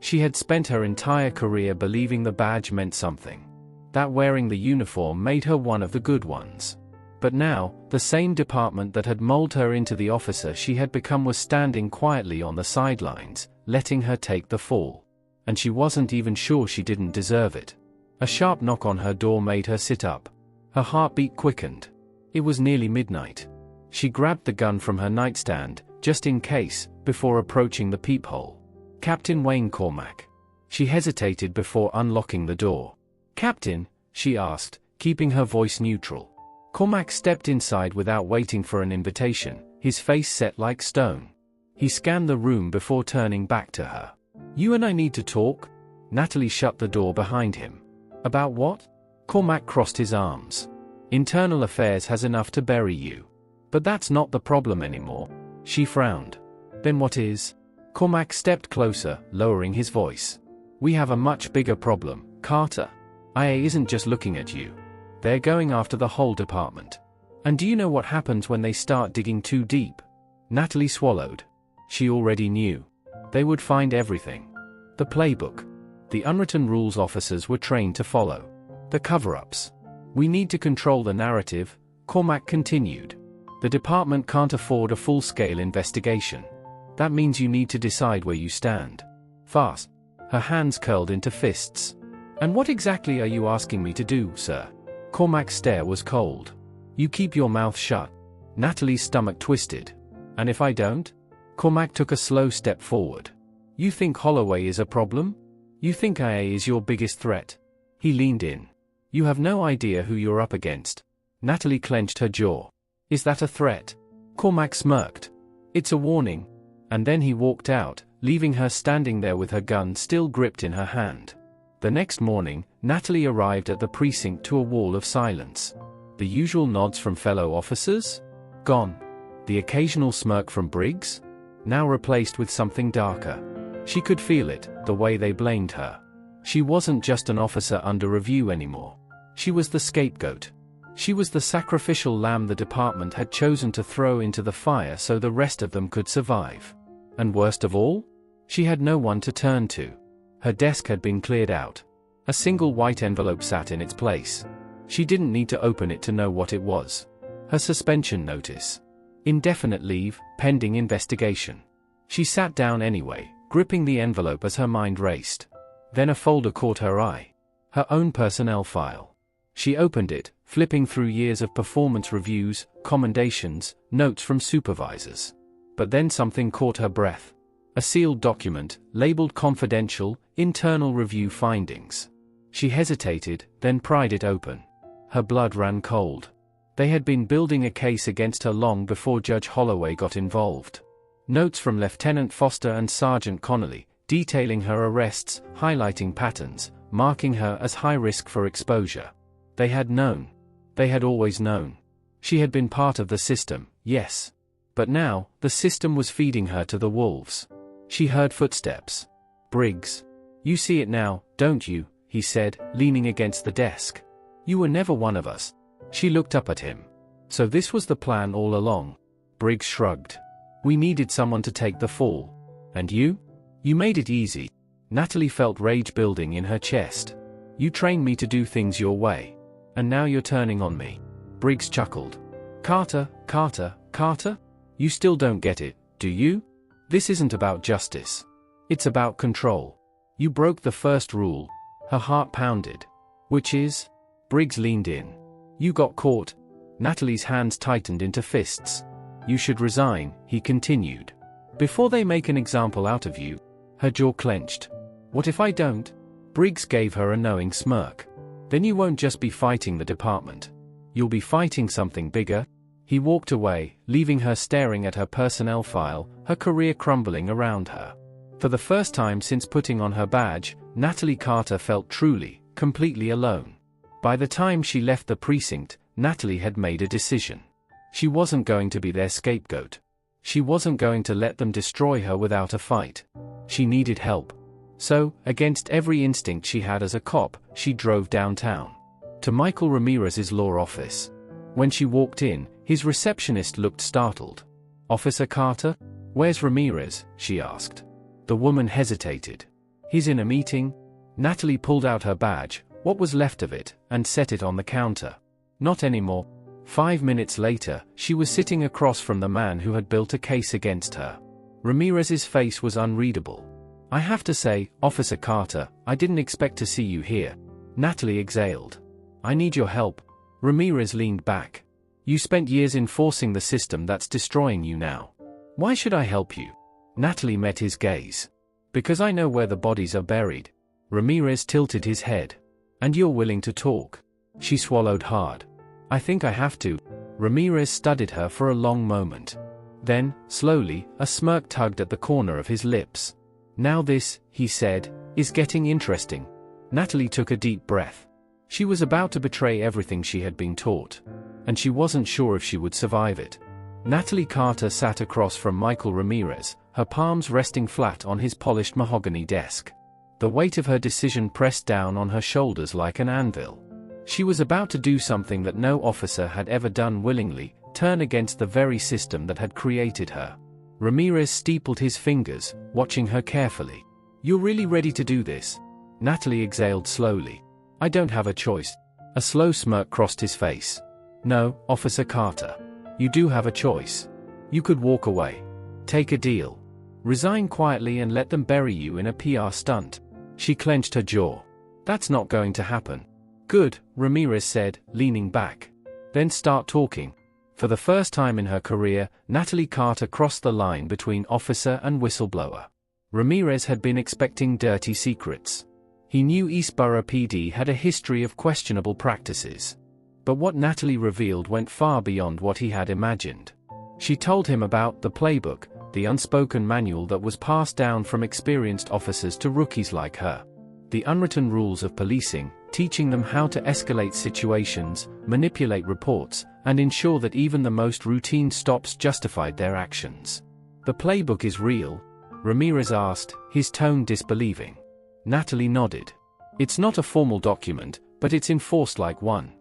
She had spent her entire career believing the badge meant something. That wearing the uniform made her one of the good ones. But now, the same department that had molded her into the officer she had become was standing quietly on the sidelines, letting her take the fall. And she wasn't even sure she didn't deserve it. A sharp knock on her door made her sit up. Her heartbeat quickened. It was nearly midnight. She grabbed the gun from her nightstand, just in case, before approaching the peephole. Captain Wayne Cormack. She hesitated before unlocking the door. "Captain?" she asked, keeping her voice neutral. Cormack stepped inside without waiting for an invitation, his face set like stone. He scanned the room before turning back to her. "You and I need to talk?" Natalie shut the door behind him. "About what?" Cormack crossed his arms. "Internal affairs has enough to bury you. But that's not the problem anymore." She frowned. "Then what is?" Cormack stepped closer, lowering his voice. "We have a much bigger problem, Carter. IA isn't just looking at you. They're going after the whole department. And do you know what happens when they start digging too deep?" Natalie swallowed. She already knew. They would find everything. The playbook. The unwritten rules officers were trained to follow. The cover-ups. "We need to control the narrative," Cormack continued. "The department can't afford a full-scale investigation. That means you need to decide where you stand. Fast." Her hands curled into fists. "And what exactly are you asking me to do, sir?" Cormac's stare was cold. "You keep your mouth shut." Natalie's stomach twisted. "And if I don't?" Cormack took a slow step forward. "You think Holloway is a problem? You think IA is your biggest threat?" He leaned in. "You have no idea who you're up against." Natalie clenched her jaw. "Is that a threat?" Cormack smirked. "It's a warning." And then he walked out, leaving her standing there with her gun still gripped in her hand. The next morning, Natalie arrived at the precinct to a wall of silence. The usual nods from fellow officers? Gone. The occasional smirk from Briggs? Now replaced with something darker. She could feel it, the way they blamed her. She wasn't just an officer under review anymore. She was the scapegoat. She was the sacrificial lamb the department had chosen to throw into the fire so the rest of them could survive. And worst of all? She had no one to turn to. Her desk had been cleared out. A single white envelope sat in its place. She didn't need to open it to know what it was. Her suspension notice. Indefinite leave, pending investigation. She sat down anyway, gripping the envelope as her mind raced. Then a folder caught her eye. Her own personnel file. She opened it, flipping through years of performance reviews, commendations, notes from supervisors. But then something caught her breath. A sealed document, labeled confidential, internal review findings. She hesitated, then pried it open. Her blood ran cold. They had been building a case against her long before Judge Holloway got involved. Notes from Lieutenant Foster and Sergeant Connolly, detailing her arrests, highlighting patterns, marking her as high risk for exposure. They had known. They had always known. She had been part of the system, yes. But now, the system was feeding her to the wolves. She heard footsteps. "Briggs. You see it now, don't you?" he said, leaning against the desk. "You were never one of us." She looked up at him. "So this was the plan all along?" Briggs shrugged. "We needed someone to take the fall. And you? You made it easy." Natalie felt rage building in her chest. "You trained me to do things your way. And now you're turning on me." Briggs chuckled. Carter, you still don't get it, do you? This isn't about justice. It's about control. You broke the first rule." Her heart pounded. "Which is?" Briggs leaned in. "You got caught." Natalie's hands tightened into fists. "You should resign," he continued. "Before they make an example out of you." Her jaw clenched. "What if I don't?" Briggs gave her a knowing smirk. "Then you won't just be fighting the department. You'll be fighting something bigger." He walked away, leaving her staring at her personnel file, her career crumbling around her. For the first time since putting on her badge, Natalie Carter felt truly, completely alone. By the time she left the precinct, Natalie had made a decision. She wasn't going to be their scapegoat. She wasn't going to let them destroy her without a fight. She needed help. So, against every instinct she had as a cop, she drove downtown to Michael Ramirez's law office. When she walked in, his receptionist looked startled. "Officer Carter? Where's Ramirez?" she asked. The woman hesitated. "He's in a meeting." Natalie pulled out her badge, what was left of it, and set it on the counter. Not anymore. 5 minutes later, she was sitting across from the man who had built a case against her. Ramirez's face was unreadable. "I have to say, Officer Carter, I didn't expect to see you here." Natalie exhaled. "I need your help." Ramirez leaned back. "You spent years enforcing the system that's destroying you now. Why should I help you?" Natalie met his gaze. "Because I know where the bodies are buried." Ramirez tilted his head. "And you're willing to talk?" She swallowed hard. "I think I have to." Ramirez studied her for a long moment. Then, slowly, a smirk tugged at the corner of his lips. "Now this," he said, "is getting interesting." Natalie took a deep breath. She was about to betray everything she had been taught. And she wasn't sure if she would survive it. Natalie Carter sat across from Michael Ramirez, her palms resting flat on his polished mahogany desk. The weight of her decision pressed down on her shoulders like an anvil. She was about to do something that no officer had ever done willingly, turn against the very system that had created her. Ramirez steepled his fingers, watching her carefully. "You're really ready to do this?" Natalie exhaled slowly. "I don't have a choice." A slow smirk crossed his face. "No, Officer Carter. You do have a choice. You could walk away. Take a deal. Resign quietly and let them bury you in a PR stunt." She clenched her jaw. "That's not going to happen." "Good," Ramirez said, leaning back. "Then start talking." For the first time in her career, Natalie Carter crossed the line between officer and whistleblower. Ramirez had been expecting dirty secrets. He knew Eastborough PD had a history of questionable practices. But what Natalie revealed went far beyond what he had imagined. She told him about the playbook, the unspoken manual that was passed down from experienced officers to rookies like her. The unwritten rules of policing, teaching them how to escalate situations, manipulate reports, and ensure that even the most routine stops justified their actions. "The playbook is real?" Ramirez asked, his tone disbelieving. Natalie nodded. "It's not a formal document, but it's enforced like one.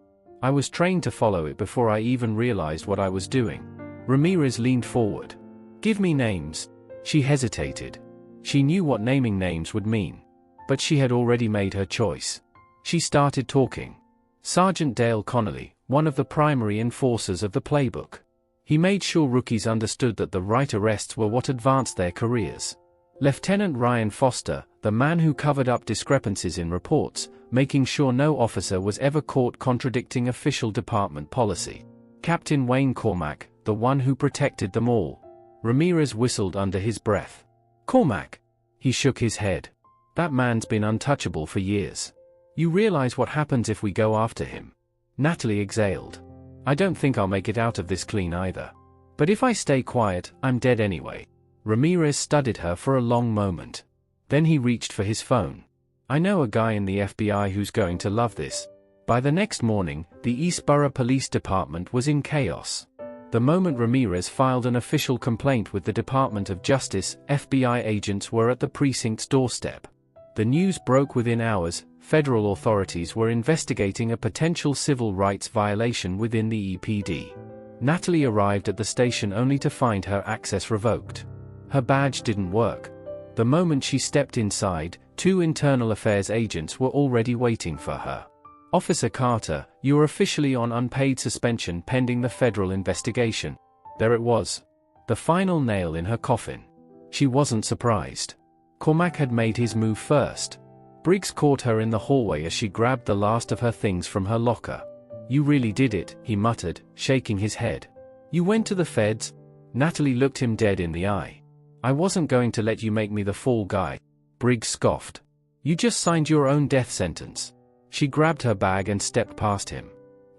I was trained to follow it before I even realized what I was doing." Ramirez leaned forward. "Give me names." She hesitated. She knew what naming names would mean. But she had already made her choice. She started talking. "Sergeant Dale Connolly, one of the primary enforcers of the playbook. He made sure rookies understood that the right arrests were what advanced their careers. Lieutenant Ryan Foster, the man who covered up discrepancies in reports, making sure no officer was ever caught contradicting official department policy. Captain Wayne Cormack, the one who protected them all." Ramirez whistled under his breath. "Cormack?" He shook his head. "That man's been untouchable for years. You realize what happens if we go after him?" Natalie exhaled. "I don't think I'll make it out of this clean either. But if I stay quiet, I'm dead anyway." Ramirez studied her for a long moment. Then he reached for his phone. "I know a guy in the FBI who's going to love this." By the next morning, the Eastborough Police Department was in chaos. The moment Ramirez filed an official complaint with the Department of Justice, FBI agents were at the precinct's doorstep. The news broke within hours. Federal authorities were investigating a potential civil rights violation within the EPD. Natalie arrived at the station only to find her access revoked. Her badge didn't work. The moment she stepped inside, 2 internal affairs agents were already waiting for her. "Officer Carter, you're officially on unpaid suspension pending the federal investigation." There it was. The final nail in her coffin. She wasn't surprised. Cormack had made his move first. Briggs caught her in the hallway as she grabbed the last of her things from her locker. "You really did it," he muttered, shaking his head. "You went to the feds?" Natalie looked him dead in the eye. "I wasn't going to let you make me the fall guy." Briggs scoffed. "You just signed your own death sentence." She grabbed her bag and stepped past him.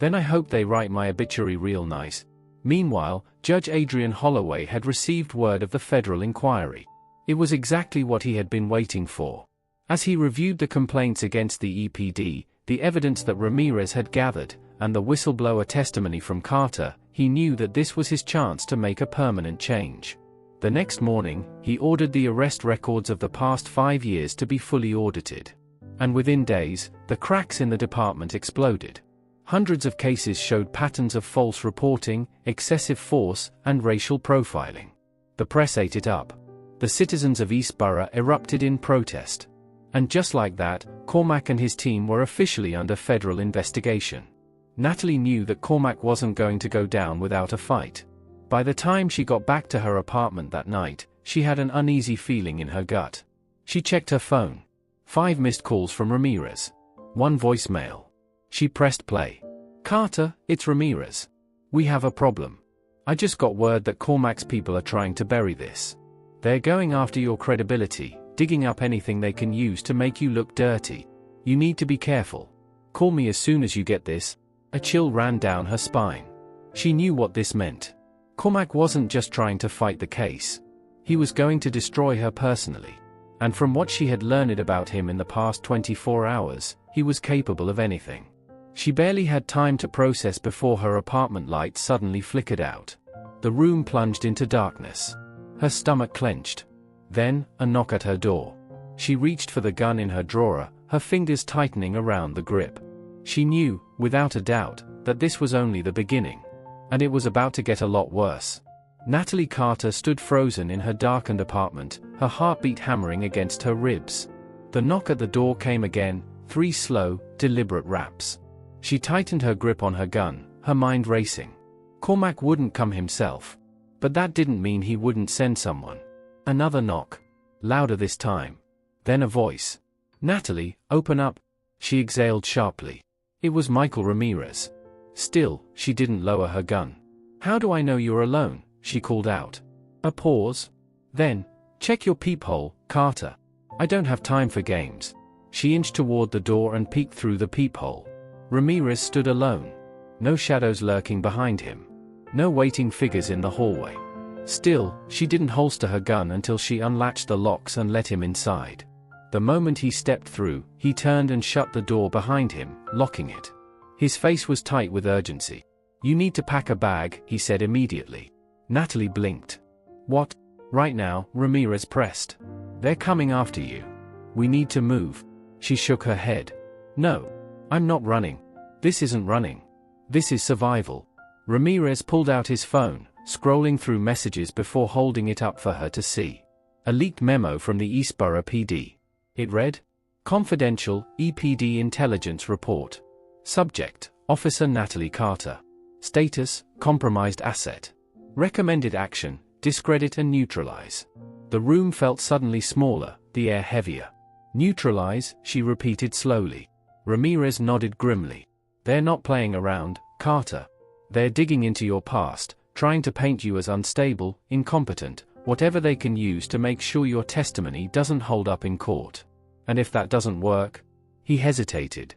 "Then I hope they write my obituary real nice." Meanwhile, Judge Adrian Holloway had received word of the federal inquiry. It was exactly what he had been waiting for. As he reviewed the complaints against the EPD, the evidence that Ramirez had gathered, and the whistleblower testimony from Carter, he knew that this was his chance to make a permanent change. The next morning, he ordered the arrest records of the past 5 years to be fully audited. And within days, the cracks in the department exploded. Hundreds of cases showed patterns of false reporting, excessive force, and racial profiling. The press ate it up. The citizens of Eastborough erupted in protest. And just like that, Cormac and his team were officially under federal investigation. Natalie knew that Cormac wasn't going to go down without a fight. By the time she got back to her apartment that night, she had an uneasy feeling in her gut. She checked her phone. 5 missed calls from Ramirez. 1 voicemail. She pressed play. "Carter, it's Ramirez. We have a problem. I just got word that Cormac's people are trying to bury this. They're going after your credibility, digging up anything they can use to make you look dirty. You need to be careful. Call me as soon as you get this." A chill ran down her spine. She knew what this meant. Cormac wasn't just trying to fight the case. He was going to destroy her personally. And from what she had learned about him in the past 24 hours, he was capable of anything. She barely had time to process before her apartment light suddenly flickered out. The room plunged into darkness. Her stomach clenched. Then, a knock at her door. She reached for the gun in her drawer, her fingers tightening around the grip. She knew, without a doubt, that this was only the beginning. And it was about to get a lot worse. Natalie Carter stood frozen in her darkened apartment, her heartbeat hammering against her ribs. The knock at the door came again, 3 slow, deliberate raps. She tightened her grip on her gun, her mind racing. Cormac wouldn't come himself. But that didn't mean he wouldn't send someone. Another knock. Louder this time. Then a voice. "Natalie, open up." She exhaled sharply. It was Michael Ramirez. Still, she didn't lower her gun. "How do I know you're alone?" she called out. A pause. Then, "Check your peephole, Carter. I don't have time for games." She inched toward the door and peeked through the peephole. Ramirez stood alone. No shadows lurking behind him. No waiting figures in the hallway. Still, she didn't holster her gun until she unlatched the locks and let him inside. The moment he stepped through, he turned and shut the door behind him, locking it. His face was tight with urgency. "You need to pack a bag," he said immediately. Natalie blinked. "What? Right now?" Ramirez pressed. "They're coming after you. We need to move." She shook her head. "No. I'm not running. This isn't running. This is survival." Ramirez pulled out his phone, scrolling through messages before holding it up for her to see. A leaked memo from the Eastborough PD. It read, "Confidential, EPD Intelligence Report. Subject, Officer Natalie Carter. Status, compromised asset. Recommended action, discredit and neutralize." The room felt suddenly smaller, the air heavier. "Neutralize," she repeated slowly. Ramirez nodded grimly. "They're not playing around, Carter. They're digging into your past, trying to paint you as unstable, incompetent, whatever they can use to make sure your testimony doesn't hold up in court. And if that doesn't work..." He hesitated.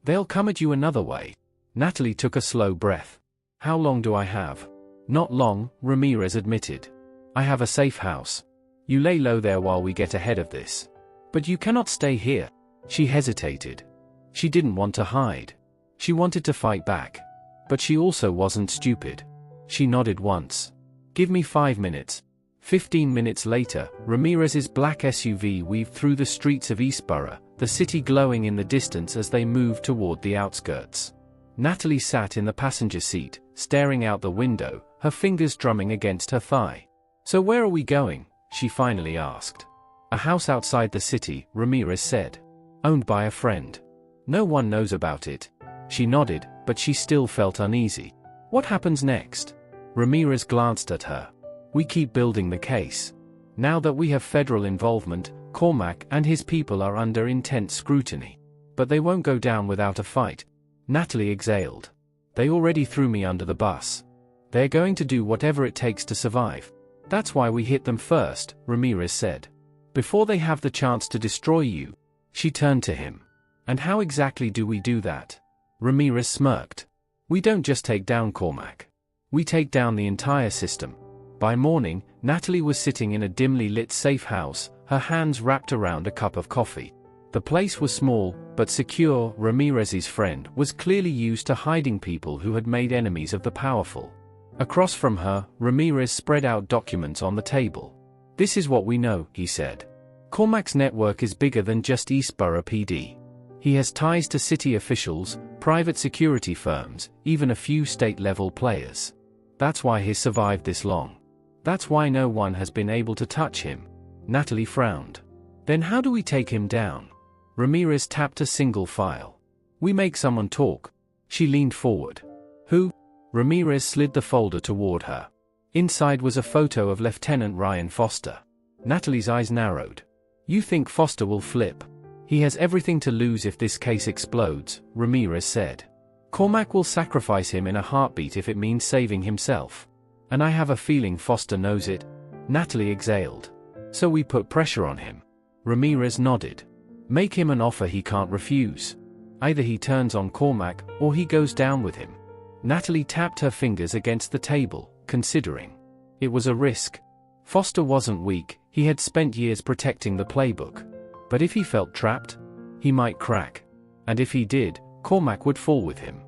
"They'll come at you another way." Natalie took a slow breath. "How long do I have?" "Not long," Ramirez admitted. "I have a safe house. You lay low there while we get ahead of this." "But you cannot stay here." She hesitated. She didn't want to hide. She wanted to fight back. But she also wasn't stupid. She nodded once. "Give me 5 minutes." 15 minutes later, Ramirez's black SUV weaved through the streets of Eastborough, the city glowing in the distance as they moved toward the outskirts. Natalie sat in the passenger seat, staring out the window, her fingers drumming against her thigh. "So where are we going?" she finally asked. "A house outside the city," Ramirez said. "Owned by a friend. No one knows about it." She nodded, but she still felt uneasy. "What happens next?" Ramirez glanced at her. "We keep building the case. Now that we have federal involvement, Cormac and his people are under intense scrutiny. But they won't go down without a fight." Natalie exhaled. "They already threw me under the bus. They're going to do whatever it takes to survive. That's why we hit them first," Ramirez said. "Before they have the chance to destroy you." She turned to him. "And how exactly do we do that?" Ramirez smirked. "We don't just take down Cormac. We take down the entire system." By morning, Natalie was sitting in a dimly lit safe house, her hands wrapped around a cup of coffee. The place was small, but secure. Ramirez's friend was clearly used to hiding people who had made enemies of the powerful. Across from her, Ramirez spread out documents on the table. "This is what we know," he said. "Cormac's network is bigger than just Eastborough PD. He has ties to city officials, private security firms, even a few state-level players. That's why he's survived this long. That's why no one has been able to touch him." Natalie frowned. "Then how do we take him down?" Ramirez tapped a single file. "We make someone talk." She leaned forward. "Who?" Ramirez slid the folder toward her. Inside was a photo of Lieutenant Ryan Foster. Natalie's eyes narrowed. "You think Foster will flip? He has everything to lose if this case explodes," Ramirez said. "Cormac will sacrifice him in a heartbeat if it means saving himself. And I have a feeling Foster knows it." Natalie exhaled. "So we put pressure on him." Ramirez nodded. "Make him an offer he can't refuse. Either he turns on Cormac, or he goes down with him." Natalie tapped her fingers against the table, considering. It was a risk. Foster wasn't weak, he had spent years protecting the playbook. But if he felt trapped, he might crack. And if he did, Cormac would fall with him.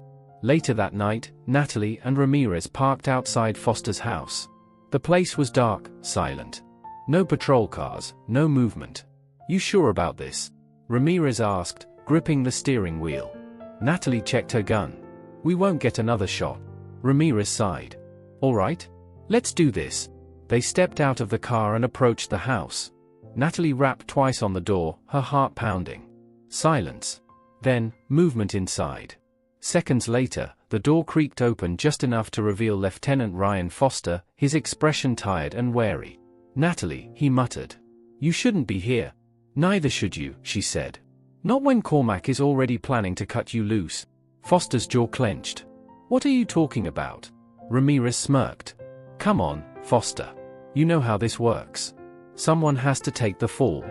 Later that night, Natalie and Ramirez parked outside Foster's house. The place was dark, silent. No patrol cars, no movement. "You sure about this?" Ramirez asked, gripping the steering wheel. Natalie checked her gun. "We won't get another shot." Ramirez sighed. "All right. Let's do this." They stepped out of the car and approached the house. Natalie rapped twice on the door, her heart pounding. Silence. Then, movement inside. Seconds later, the door creaked open just enough to reveal Lieutenant Ryan Foster, his expression tired and wary. "Natalie," he muttered. "You shouldn't be here." "Neither should you," she said. "Not when Cormac is already planning to cut you loose." Foster's jaw clenched. "What are you talking about?" Ramirez smirked. "Come on, Foster. You know how this works. Someone has to take the fall.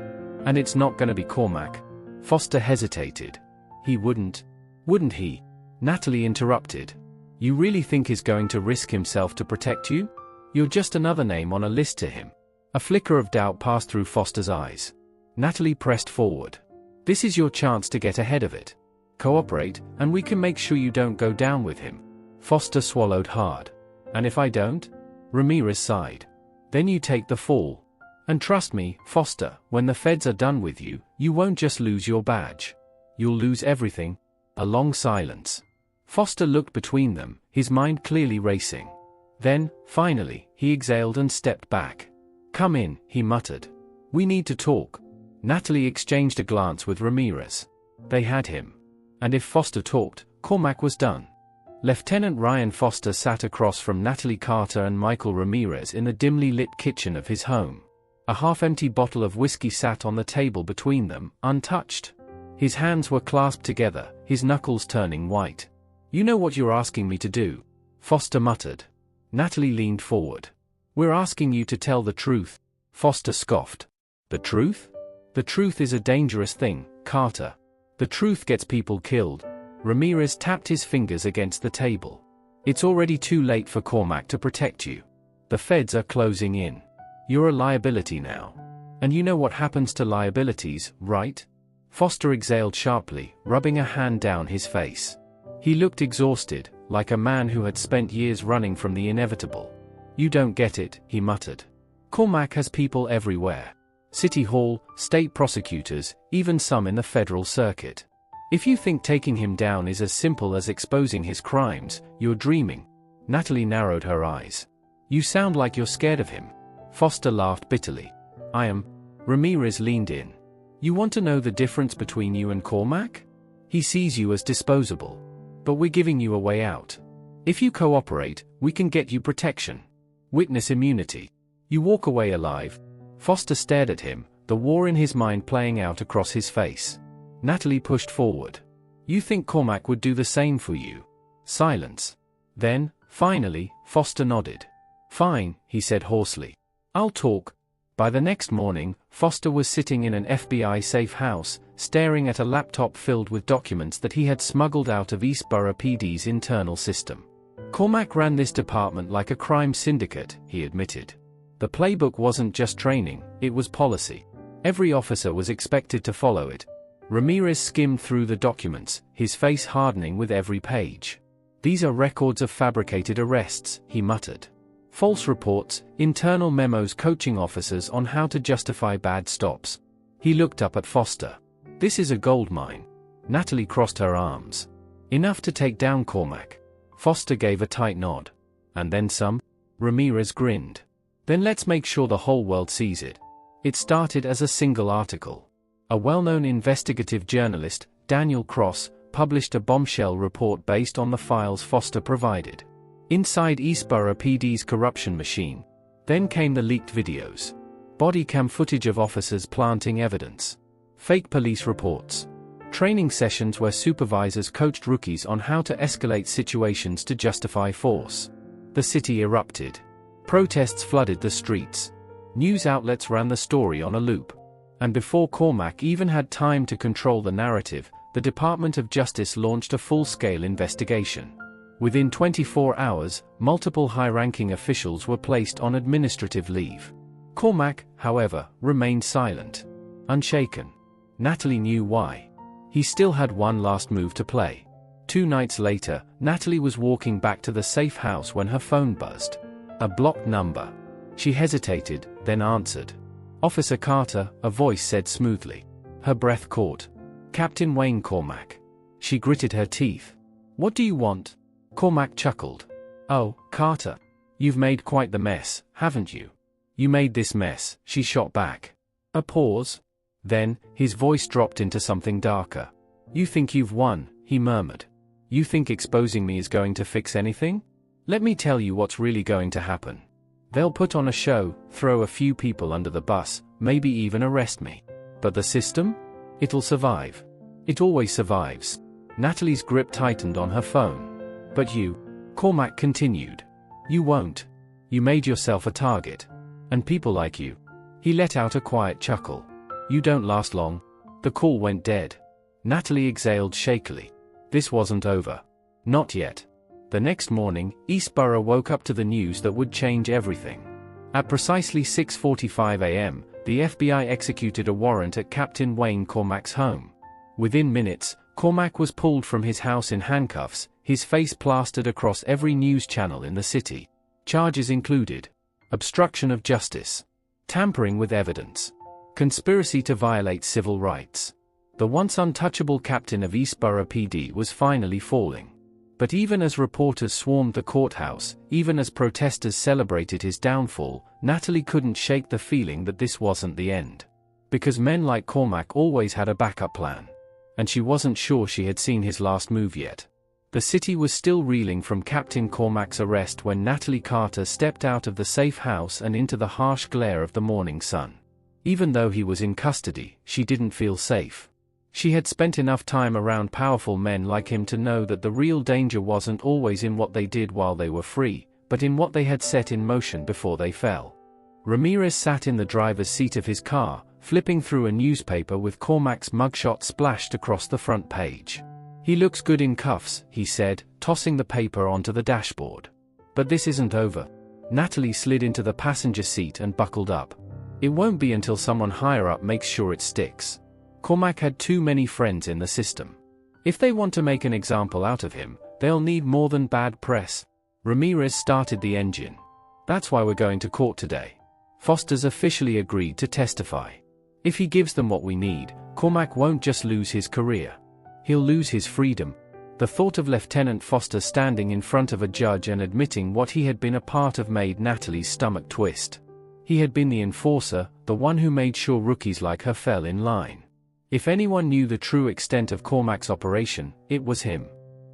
And it's not gonna be Cormac." Foster hesitated. "He wouldn't. Wouldn't he?" Natalie interrupted. "You really think he's going to risk himself to protect you? You're just another name on a list to him." A flicker of doubt passed through Foster's eyes. Natalie pressed forward. "This is your chance to get ahead of it. Cooperate, and we can make sure you don't go down with him." Foster swallowed hard. "And if I don't?" Ramirez sighed. "Then you take the fall. And trust me, Foster, when the feds are done with you, you won't just lose your badge. You'll lose everything." A long silence. Foster looked between them, his mind clearly racing. Then, finally, he exhaled and stepped back. "Come in," he muttered. "We need to talk." Natalie exchanged a glance with Ramirez. They had him. And if Foster talked, Cormac was done. Lieutenant Ryan Foster sat across from Natalie Carter and Michael Ramirez in the dimly lit kitchen of his home. A half-empty bottle of whiskey sat on the table between them, untouched. His hands were clasped together, his knuckles turning white. "You know what you're asking me to do," Foster muttered. Natalie leaned forward. "We're asking you to tell the truth." Foster scoffed. "The truth? The truth is a dangerous thing, Carter. The truth gets people killed." Ramirez tapped his fingers against the table. "It's already too late for Cormac to protect you. The feds are closing in. You're a liability now. And you know what happens to liabilities, right?" Foster exhaled sharply, rubbing a hand down his face. He looked exhausted, like a man who had spent years running from the inevitable. "You don't get it," he muttered. "Cormac has people everywhere. City Hall, state prosecutors, even some in the federal circuit. If you think taking him down is as simple as exposing his crimes, you're dreaming." Natalie narrowed her eyes. "You sound like you're scared of him." Foster laughed bitterly. "I am." Ramirez leaned in. "You want to know the difference between you and Cormac? He sees you as disposable. But we're giving you a way out. If you cooperate, we can get you protection. Witness immunity. You walk away alive." Foster stared at him, the war in his mind playing out across his face. Natalie pushed forward. "You think Cormac would do the same for you?" Silence. Then, finally, Foster nodded. "Fine," he said hoarsely. "I'll talk." By the next morning, Foster was sitting in an FBI safe house, staring at a laptop filled with documents that he had smuggled out of Eastborough PD's internal system. Cormac ran this department like a crime syndicate, he admitted. The playbook wasn't just training, it was policy. Every officer was expected to follow it. Ramirez skimmed through the documents, his face hardening with every page. "These are records of fabricated arrests," he muttered. "False reports, internal memos coaching officers on how to justify bad stops." He looked up at Foster. "This is a goldmine." Natalie crossed her arms. "Enough to take down Cormac." Foster gave a tight nod. "And then some?" Ramirez grinned. "Then let's make sure the whole world sees it." It started as a single article. A well-known investigative journalist, Daniel Cross, published a bombshell report based on the files Foster provided. Inside Eastborough PD's corruption machine. Then came the leaked videos. Body cam footage of officers planting evidence. Fake police reports. Training sessions where supervisors coached rookies on how to escalate situations to justify force. The city erupted. Protests flooded the streets. News outlets ran the story on a loop. And before Cormac even had time to control the narrative, the Department of Justice launched a full-scale investigation. Within 24 hours, multiple high-ranking officials were placed on administrative leave. Cormac, however, remained silent. Unshaken. Natalie knew why. He still had one last move to play. 2 nights later, Natalie was walking back to the safe house when her phone buzzed. A blocked number. She hesitated, then answered. "Officer Carter," a voice said smoothly. Her breath caught. "Captain Wayne Cormac." She gritted her teeth. "What do you want?" Cormac chuckled. "Oh, Carter. You've made quite the mess, haven't you?" "You made this mess," she shot back. A pause. Then, his voice dropped into something darker. "You think you've won," he murmured. "You think exposing me is going to fix anything? Let me tell you what's really going to happen. They'll put on a show, throw a few people under the bus, maybe even arrest me. But the system? It'll survive. It always survives." Natalie's grip tightened on her phone. "But you," Cormac continued. "You won't. You made yourself a target. And people like you." He let out a quiet chuckle. "You don't last long." The call went dead. Natalie exhaled shakily. This wasn't over. Not yet. The next morning, Eastborough woke up to the news that would change everything. At precisely 6:45 a.m., the FBI executed a warrant at Captain Wayne Cormac's home. Within minutes, Cormac was pulled from his house in handcuffs, his face plastered across every news channel in the city. Charges included obstruction of justice, tampering with evidence, conspiracy to violate civil rights. The once untouchable captain of Eastborough PD was finally falling. But even as reporters swarmed the courthouse, even as protesters celebrated his downfall, Natalie couldn't shake the feeling that this wasn't the end. Because men like Cormac always had a backup plan. And she wasn't sure she had seen his last move yet. The city was still reeling from Captain Cormac's arrest when Natalie Carter stepped out of the safe house and into the harsh glare of the morning sun. Even though he was in custody, she didn't feel safe. She had spent enough time around powerful men like him to know that the real danger wasn't always in what they did while they were free, but in what they had set in motion before they fell. Ramirez sat in the driver's seat of his car, flipping through a newspaper with Cormac's mugshot splashed across the front page. "He looks good in cuffs," he said, tossing the paper onto the dashboard. "But this isn't over." Natalie slid into the passenger seat and buckled up. "It won't be until someone higher up makes sure it sticks." Cormac had too many friends in the system. If they want to make an example out of him, they'll need more than bad press. Ramirez started the engine. "That's why we're going to court today. Foster's officially agreed to testify. If he gives them what we need, Cormac won't just lose his career. He'll lose his freedom." The thought of Lieutenant Foster standing in front of a judge and admitting what he had been a part of made Natalie's stomach twist. He had been the enforcer, the one who made sure rookies like her fell in line. If anyone knew the true extent of Cormac's operation, it was him.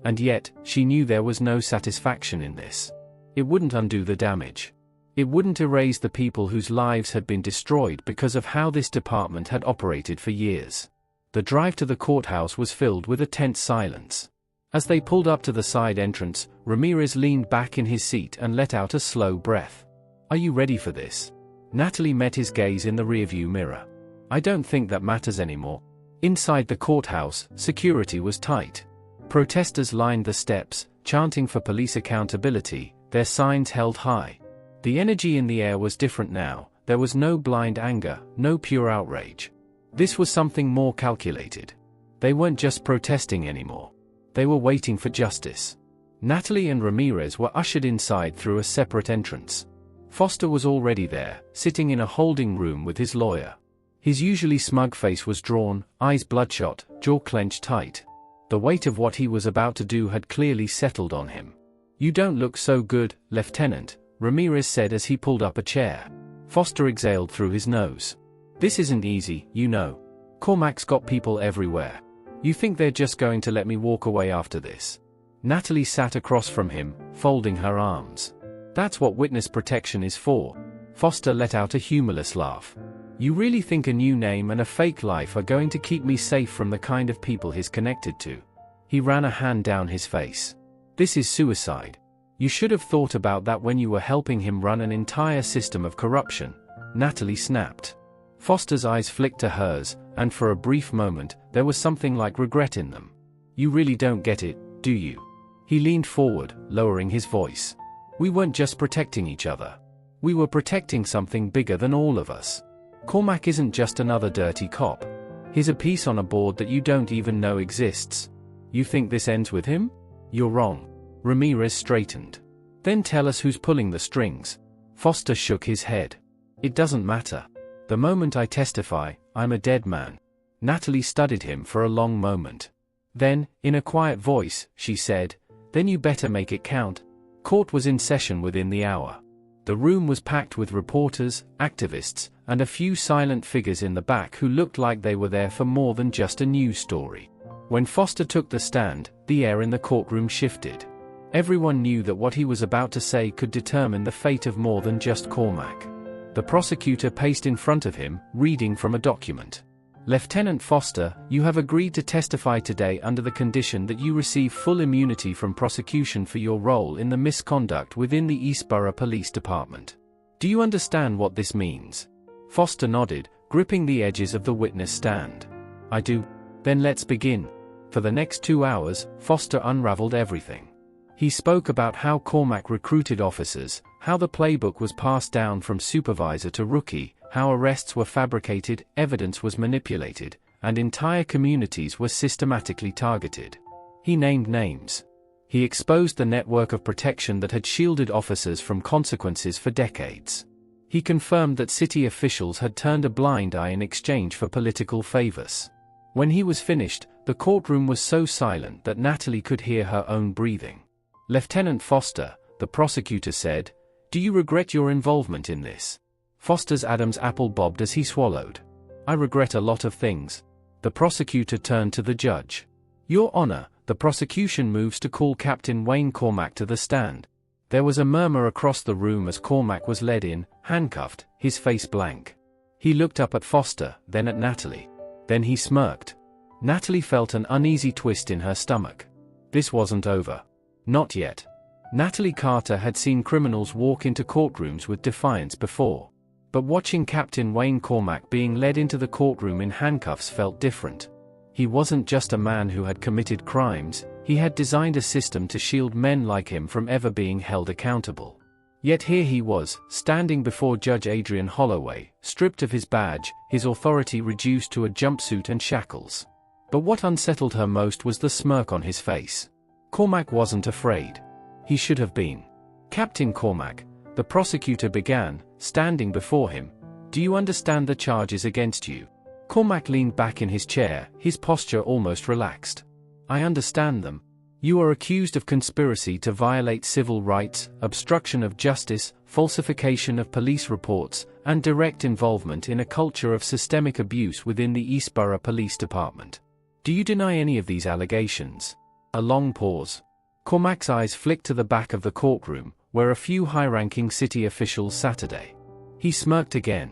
And yet, she knew there was no satisfaction in this. It wouldn't undo the damage. It wouldn't erase the people whose lives had been destroyed because of how this department had operated for years. The drive to the courthouse was filled with a tense silence. As they pulled up to the side entrance, Ramirez leaned back in his seat and let out a slow breath. "Are you ready for this?" Natalie met his gaze in the rearview mirror. "I don't think that matters anymore." Inside the courthouse, security was tight. Protesters lined the steps, chanting for police accountability, their signs held high. The energy in the air was different now. There was no blind anger, no pure outrage. This was something more calculated. They weren't just protesting anymore. They were waiting for justice. Natalie and Ramirez were ushered inside through a separate entrance. Foster was already there, sitting in a holding room with his lawyer. His usually smug face was drawn, eyes bloodshot, jaw clenched tight. The weight of what he was about to do had clearly settled on him. "You don't look so good, Lieutenant," Ramirez said as he pulled up a chair. Foster exhaled through his nose. "This isn't easy, you know. Cormac's got people everywhere. You think they're just going to let me walk away after this?" Natalie sat across from him, folding her arms. "That's what witness protection is for." Foster let out a humorless laugh. "You really think a new name and a fake life are going to keep me safe from the kind of people he's connected to?" He ran a hand down his face. "This is suicide. You should have thought about that when you were helping him run an entire system of corruption," Natalie snapped. Foster's eyes flicked to hers, and for a brief moment, there was something like regret in them. "You really don't get it, do you?" He leaned forward, lowering his voice. "We weren't just protecting each other. We were protecting something bigger than all of us. Cormac isn't just another dirty cop. He's a piece on a board that you don't even know exists. You think this ends with him? You're wrong." Ramirez straightened. "Then tell us who's pulling the strings." Foster shook his head. "It doesn't matter. The moment I testify, I'm a dead man." Natalie studied him for a long moment. Then, in a quiet voice, she said, "Then you better make it count." Court was in session within the hour. The room was packed with reporters, activists, and a few silent figures in the back who looked like they were there for more than just a news story. When Foster took the stand, the air in the courtroom shifted. Everyone knew that what he was about to say could determine the fate of more than just Cormac. The prosecutor paced in front of him, reading from a document. "Lieutenant Foster, you have agreed to testify today under the condition that you receive full immunity from prosecution for your role in the misconduct within the Eastborough Police Department. Do you understand what this means?" Foster nodded, gripping the edges of the witness stand. "I do." "Then let's begin." For the next 2 hours, Foster unraveled everything. He spoke about how Cormac recruited officers, how the playbook was passed down from supervisor to rookie, how arrests were fabricated, evidence was manipulated, and entire communities were systematically targeted. He named names. He exposed the network of protection that had shielded officers from consequences for decades. He confirmed that city officials had turned a blind eye in exchange for political favors. When he was finished, the courtroom was so silent that Natalie could hear her own breathing. "Lieutenant Foster," the prosecutor said, "do you regret your involvement in this?" Foster's Adam's apple bobbed as he swallowed. "I regret a lot of things." The prosecutor turned to the judge. "Your Honor, the prosecution moves to call Captain Wayne Cormac to the stand." There was a murmur across the room as Cormac was led in, handcuffed, his face blank. He looked up at Foster, then at Natalie. Then he smirked. Natalie felt an uneasy twist in her stomach. This wasn't over. Not yet. Natalie Carter had seen criminals walk into courtrooms with defiance before. But watching Captain Wayne Cormac being led into the courtroom in handcuffs felt different. He wasn't just a man who had committed crimes, he had designed a system to shield men like him from ever being held accountable. Yet here he was, standing before Judge Adrian Holloway, stripped of his badge, his authority reduced to a jumpsuit and shackles. But what unsettled her most was the smirk on his face. Cormac wasn't afraid. He should have been. "Captain Cormac," the prosecutor began, standing before him, "do you understand the charges against you?" Cormac leaned back in his chair, his posture almost relaxed. "I understand them. You are accused of conspiracy to violate civil rights, obstruction of justice, falsification of police reports, and direct involvement in a culture of systemic abuse within the Eastborough Police Department. Do you deny any of these allegations?" A long pause. Cormac's eyes flicked to the back of the courtroom, where a few high-ranking city officials sat today. He smirked again.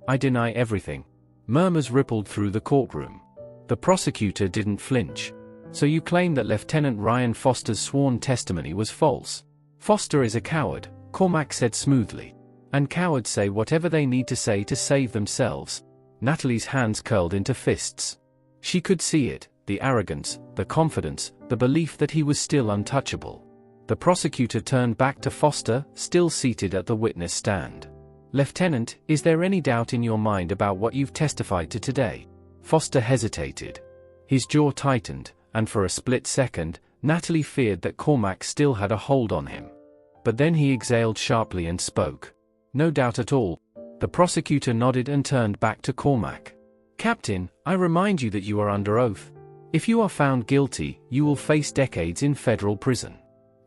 "I deny everything." Murmurs rippled through the courtroom. The prosecutor didn't flinch. "So you claim that Lieutenant Ryan Foster's sworn testimony was false?" "Foster is a coward," Cormac said smoothly. "And cowards say whatever they need to say to save themselves." Natalie's hands curled into fists. She could see it, the arrogance, the confidence, the belief that he was still untouchable. The prosecutor turned back to Foster, still seated at the witness stand. "Lieutenant, is there any doubt in your mind about what you've testified to today?" Foster hesitated. His jaw tightened, and for a split second, Natalie feared that Cormac still had a hold on him. But then he exhaled sharply and spoke. "No doubt at all." The prosecutor nodded and turned back to Cormac. "Captain, I remind you that you are under oath. If you are found guilty, you will face decades in federal prison.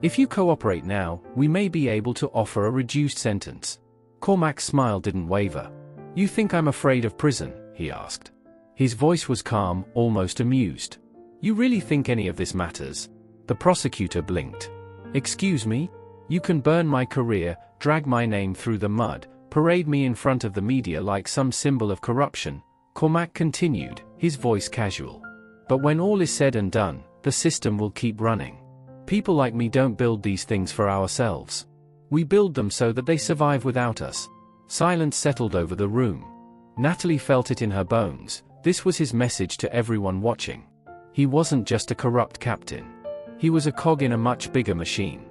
If you cooperate now, we may be able to offer a reduced sentence." Cormac's smile didn't waver. "You think I'm afraid of prison?" he asked. His voice was calm, almost amused. "You really think any of this matters?" The prosecutor blinked. "Excuse me? You can burn my career, drag my name through the mud, parade me in front of the media like some symbol of corruption," Cormac continued, his voice casual. "But when all is said and done, the system will keep running. People like me don't build these things for ourselves. We build them so that they survive without us." Silence settled over the room. Natalie felt it in her bones. This was his message to everyone watching. He wasn't just a corrupt captain. He was a cog in a much bigger machine.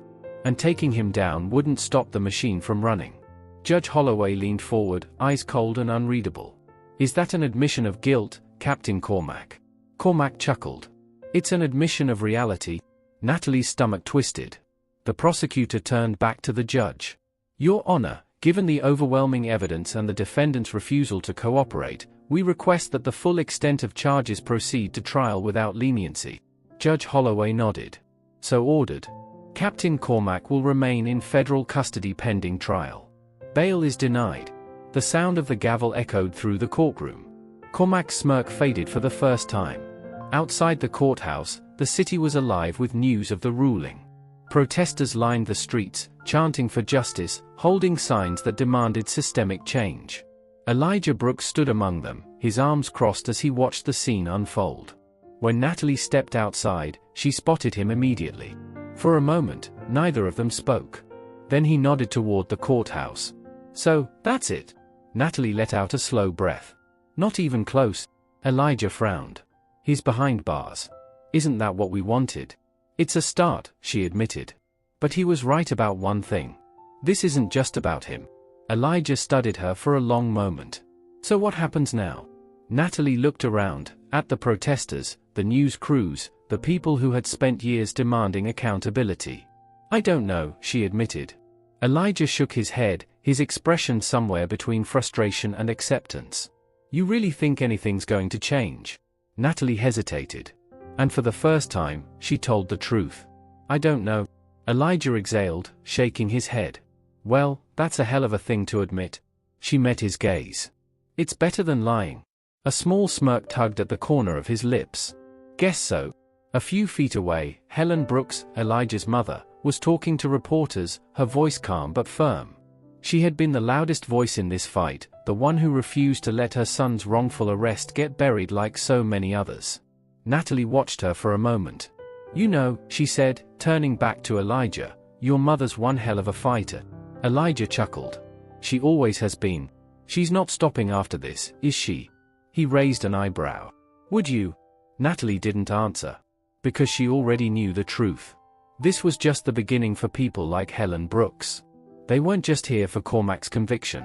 And taking him down wouldn't stop the machine from running. Judge Holloway leaned forward, eyes cold and unreadable. "Is that an admission of guilt, Captain Cormac?" Cormac chuckled. "It's an admission of reality." Natalie's stomach twisted. The prosecutor turned back to the judge. "Your Honor, given the overwhelming evidence and the defendant's refusal to cooperate, we request that the full extent of charges proceed to trial without leniency." Judge Holloway nodded. "So ordered. Captain Cormac will remain in federal custody pending trial. Bail is denied." The sound of the gavel echoed through the courtroom. Cormac's smirk faded for the first time. Outside the courthouse, the city was alive with news of the ruling. Protesters lined the streets, chanting for justice, holding signs that demanded systemic change. Elijah Brooks stood among them, his arms crossed as he watched the scene unfold. When Natalie stepped outside, she spotted him immediately. For a moment, neither of them spoke. Then he nodded toward the courthouse. "So, that's it." Natalie let out a slow breath. "Not even close." Elijah frowned. "He's behind bars. Isn't that what we wanted?" "It's a start," she admitted. "But he was right about one thing. This isn't just about him." Elijah studied her for a long moment. "So what happens now?" Natalie looked around, at the protesters, the news crews, the people who had spent years demanding accountability. "I don't know," she admitted. Elijah shook his head, his expression somewhere between frustration and acceptance. "You really think anything's going to change?" Natalie hesitated. And for the first time, she told the truth. "I don't know." Elijah exhaled, shaking his head. "Well, that's a hell of a thing to admit." She met his gaze. "It's better than lying." A small smirk tugged at the corner of his lips. "Guess so." A few feet away, Helen Brooks, Elijah's mother, was talking to reporters, her voice calm but firm. She had been the loudest voice in this fight, the one who refused to let her son's wrongful arrest get buried like so many others. Natalie watched her for a moment. "You know," she said, turning back to Elijah, "your mother's one hell of a fighter." Elijah chuckled. "She always has been. She's not stopping after this, is she?" He raised an eyebrow. "Would you?" Natalie didn't answer. Because she already knew the truth. This was just the beginning for people like Helen Brooks. They weren't just here for Cormac's conviction.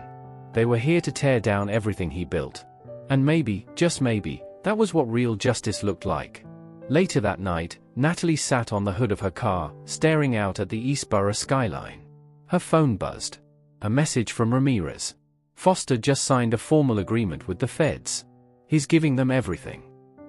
They were here to tear down everything he built. And maybe, just maybe, that was what real justice looked like. Later that night, Natalie sat on the hood of her car, staring out at the Eastborough skyline. Her phone buzzed. A message from Ramirez. "Foster just signed a formal agreement with the feds. He's giving them everything.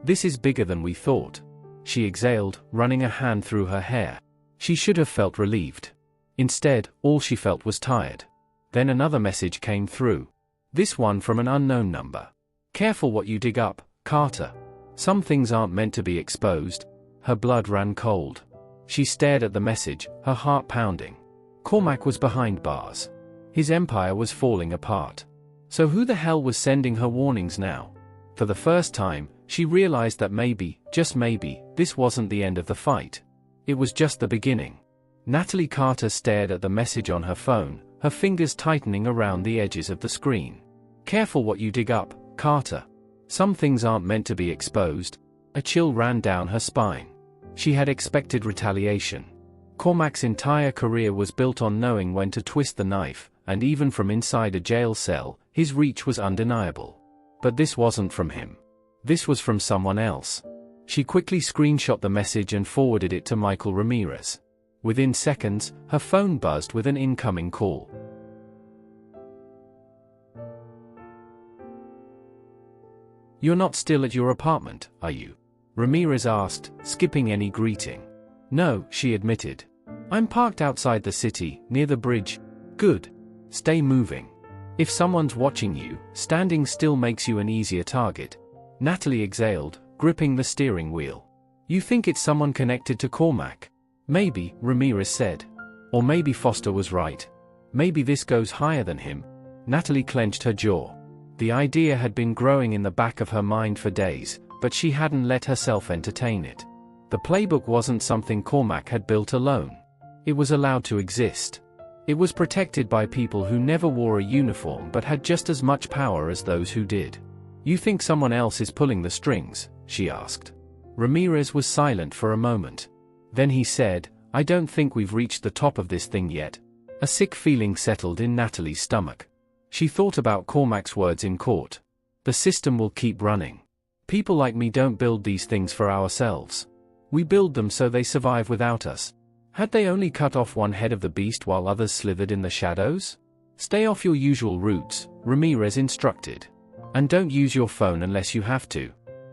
This is bigger than we thought." She exhaled, running a hand through her hair. She should have felt relieved. Instead, all she felt was tired. Then another message came through. This one from an unknown number. "Careful what you dig up, Carter. Some things aren't meant to be exposed." Her blood ran cold. She stared at the message, her heart pounding. Cormac was behind bars. His empire was falling apart. So who the hell was sending her warnings now? For the first time, she realized that maybe, just maybe, this wasn't the end of the fight. It was just the beginning. Natalie Carter stared at the message on her phone, her fingers tightening around the edges of the screen. "Careful what you dig up, Carter. Some things aren't meant to be exposed." A chill ran down her spine. She had expected retaliation. Cormac's entire career was built on knowing when to twist the knife, and even from inside a jail cell, his reach was undeniable. But this wasn't from him. This was from someone else. She quickly screenshot the message and forwarded it to Michael Ramirez. Within seconds, her phone buzzed with an incoming call. "You're not still at your apartment, are you?" Ramirez asked, skipping any greeting. "No," she admitted. "I'm parked outside the city, near the bridge." "Good. Stay moving. If someone's watching you, standing still makes you an easier target." Natalie exhaled, gripping the steering wheel. "You think it's someone connected to Cormac?" "Maybe," Ramirez said. "Or maybe Foster was right. Maybe this goes higher than him." Natalie clenched her jaw. The idea had been growing in the back of her mind for days, but she hadn't let herself entertain it. The playbook wasn't something Cormac had built alone. It was allowed to exist. It was protected by people who never wore a uniform but had just as much power as those who did. "You think someone else is pulling the strings?" she asked. Ramirez was silent for a moment. Then he said, "I don't think we've reached the top of this thing yet." A sick feeling settled in Natalie's stomach. She thought about Cormac's words in court. "The system will keep running. People like me don't build these things for ourselves. We build them so they survive without us." Had they only cut off one head of the beast while others slithered in the shadows? "Stay off your usual routes," Ramirez instructed. "And don't use your phone unless you have to.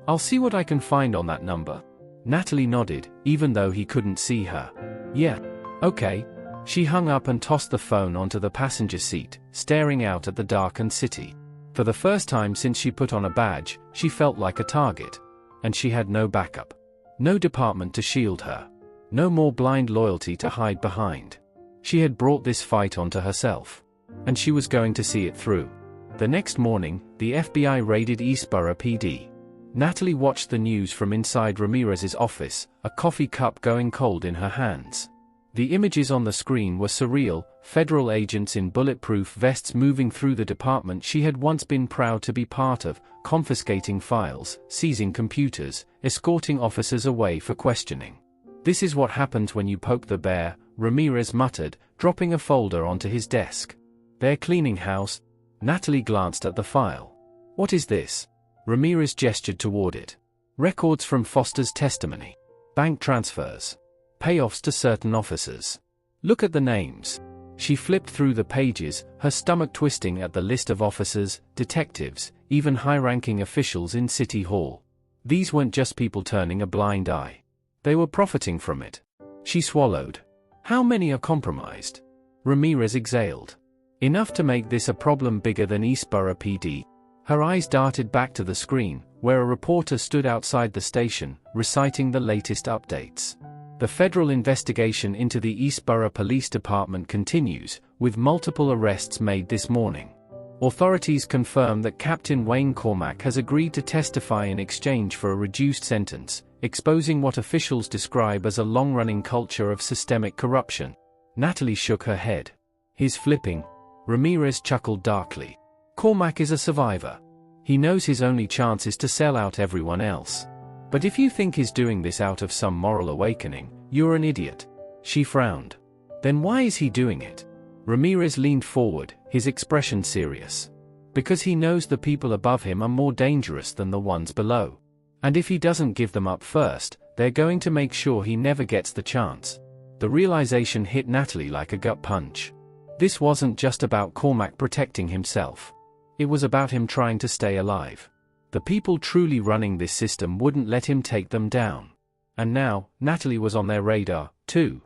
I'll see what I can find on that number." Natalie nodded, even though he couldn't see her. "Yeah. Okay." She hung up and tossed the phone onto the passenger seat, staring out at the darkened city. For the first time since she put on a badge, she felt like a target. And she had no backup. No department to shield her. No more blind loyalty to hide behind. She had brought this fight onto herself. And she was going to see it through. The next morning, the FBI raided Eastborough PD. Natalie watched the news from inside Ramirez's office, a coffee cup going cold in her hands. The images on the screen were surreal, federal agents in bulletproof vests moving through the department she had once been proud to be part of, confiscating files, seizing computers, escorting officers away for questioning. "This is what happens when you poke the bear," Ramirez muttered, dropping a folder onto his desk. "They're cleaning house." Natalie glanced at the file. "What is this?" Ramirez gestured toward it. "Records from Foster's testimony. Bank transfers. Payoffs to certain officers. Look at the names." She flipped through the pages, her stomach twisting at the list of officers, detectives, even high-ranking officials in City Hall. These weren't just people turning a blind eye. They were profiting from it. She swallowed. "How many are compromised?" Ramirez exhaled. "Enough to make this a problem bigger than Eastborough PD." Her eyes darted back to the screen, where a reporter stood outside the station, reciting the latest updates. The federal investigation into the Eastborough Police Department continues, with multiple arrests made this morning. Authorities confirm that Captain Wayne Cormac has agreed to testify in exchange for a reduced sentence, exposing what officials describe as a long-running culture of systemic corruption. Natalie shook her head. "He's flipping." Ramirez chuckled darkly. "Cormac is a survivor. He knows his only chance is to sell out everyone else. But if you think he's doing this out of some moral awakening, you're an idiot." She frowned. "Then why is he doing it?" Ramirez leaned forward, his expression serious. "Because he knows the people above him are more dangerous than the ones below. And if he doesn't give them up first, they're going to make sure he never gets the chance." The realization hit Natalie like a gut punch. This wasn't just about Cormac protecting himself. It was about him trying to stay alive. The people truly running this system wouldn't let him take them down. And now, Natalie was on their radar, too.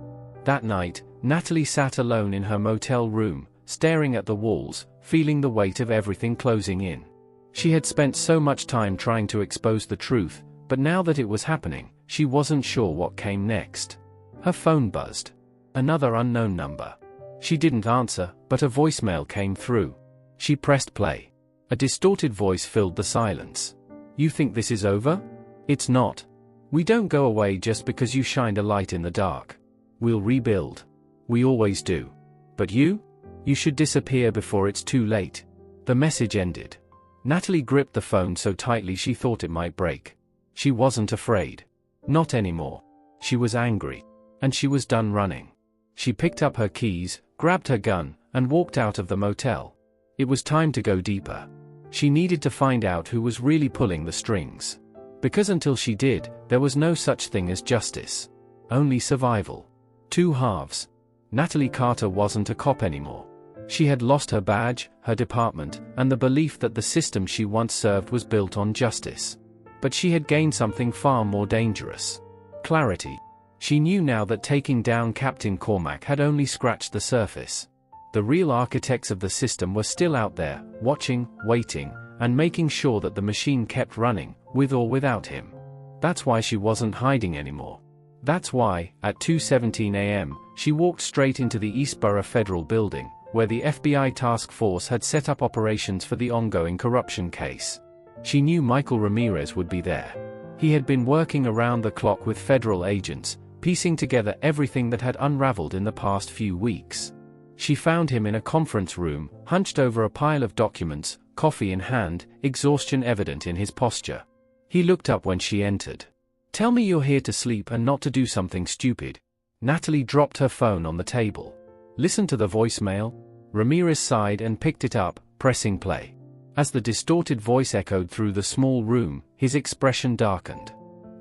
That night, Natalie sat alone in her motel room, staring at the walls, feeling the weight of everything closing in. She had spent so much time trying to expose the truth, but now that it was happening, she wasn't sure what came next. Her phone buzzed. Another unknown number. She didn't answer, but a voicemail came through. She pressed play. A distorted voice filled the silence. "You think this is over? It's not. We don't go away just because you shined a light in the dark. We'll rebuild. We always do. But you? You should disappear before it's too late." The message ended. Natalie gripped the phone so tightly she thought it might break. She wasn't afraid. Not anymore. She was angry. And she was done running. She picked up her keys, grabbed her gun, and walked out of the motel. It was time to go deeper. She needed to find out who was really pulling the strings. Because until she did, there was no such thing as justice. Only survival. Two halves. Natalie Carter wasn't a cop anymore. She had lost her badge, her department, and the belief that the system she once served was built on justice. But she had gained something far more dangerous. Clarity. She knew now that taking down Captain Cormac had only scratched the surface. The real architects of the system were still out there, watching, waiting, and making sure that the machine kept running, with or without him. That's why she wasn't hiding anymore. That's why, at 2:17 a.m., she walked straight into the Eastborough Federal Building, where the FBI task force had set up operations for the ongoing corruption case. She knew Michael Ramirez would be there. He had been working around the clock with federal agents, piecing together everything that had unraveled in the past few weeks. She found him in a conference room, hunched over a pile of documents, coffee in hand, exhaustion evident in his posture. He looked up when she entered. "Tell me you're here to sleep and not to do something stupid." Natalie dropped her phone on the table. "Listen to the voicemail." Ramirez sighed and picked it up, pressing play. As the distorted voice echoed through the small room, his expression darkened.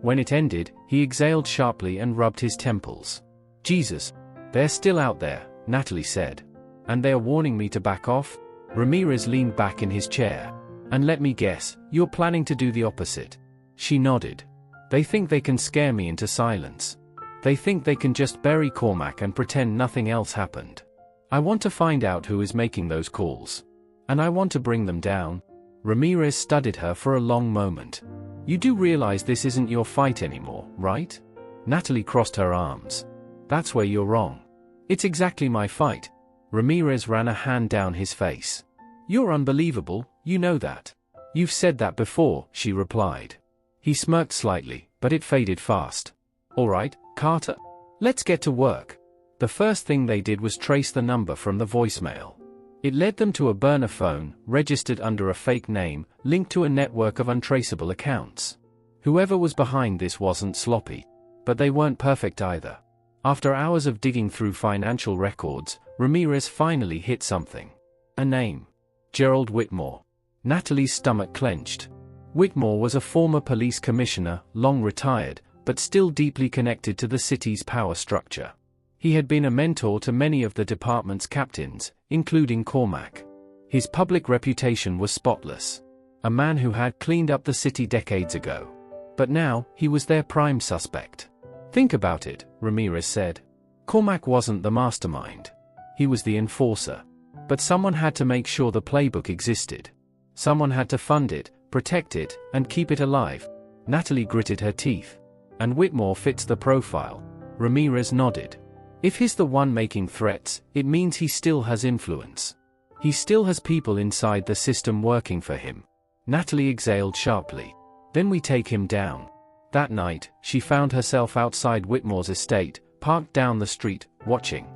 When it ended, he exhaled sharply and rubbed his temples. "Jesus. They're still out there," Natalie said. "And they're warning me to back off?" Ramirez leaned back in his chair. "And let me guess, you're planning to do the opposite." She nodded. "They think they can scare me into silence. They think they can just bury Cormac and pretend nothing else happened. I want to find out who is making those calls. And I want to bring them down." Ramirez studied her for a long moment. "You do realize this isn't your fight anymore, right?" Natalie crossed her arms. "That's where you're wrong. It's exactly my fight." Ramirez ran a hand down his face. "You're unbelievable, you know that." "You've said that before," she replied. He smirked slightly, but it faded fast. "All right, Carter. Let's get to work." The first thing they did was trace the number from the voicemail. It led them to a burner phone, registered under a fake name, linked to a network of untraceable accounts. Whoever was behind this wasn't sloppy. But they weren't perfect either. After hours of digging through financial records, Ramirez finally hit something. A name. Gerald Whitmore. Natalie's stomach clenched. Whitmore was a former police commissioner, long retired, but still deeply connected to the city's power structure. He had been a mentor to many of the department's captains, including Cormac. His public reputation was spotless. A man who had cleaned up the city decades ago. But now, he was their prime suspect. "Think about it," Ramirez said. "Cormac wasn't the mastermind. He was the enforcer. But someone had to make sure the playbook existed. Someone had to fund it, protect it, and keep it alive." Natalie gritted her teeth. "And Whitmore fits the profile." Ramirez nodded. "If he's the one making threats, it means he still has influence. He still has people inside the system working for him." Natalie exhaled sharply. "Then we take him down." That night, she found herself outside Whitmore's estate, parked down the street, watching.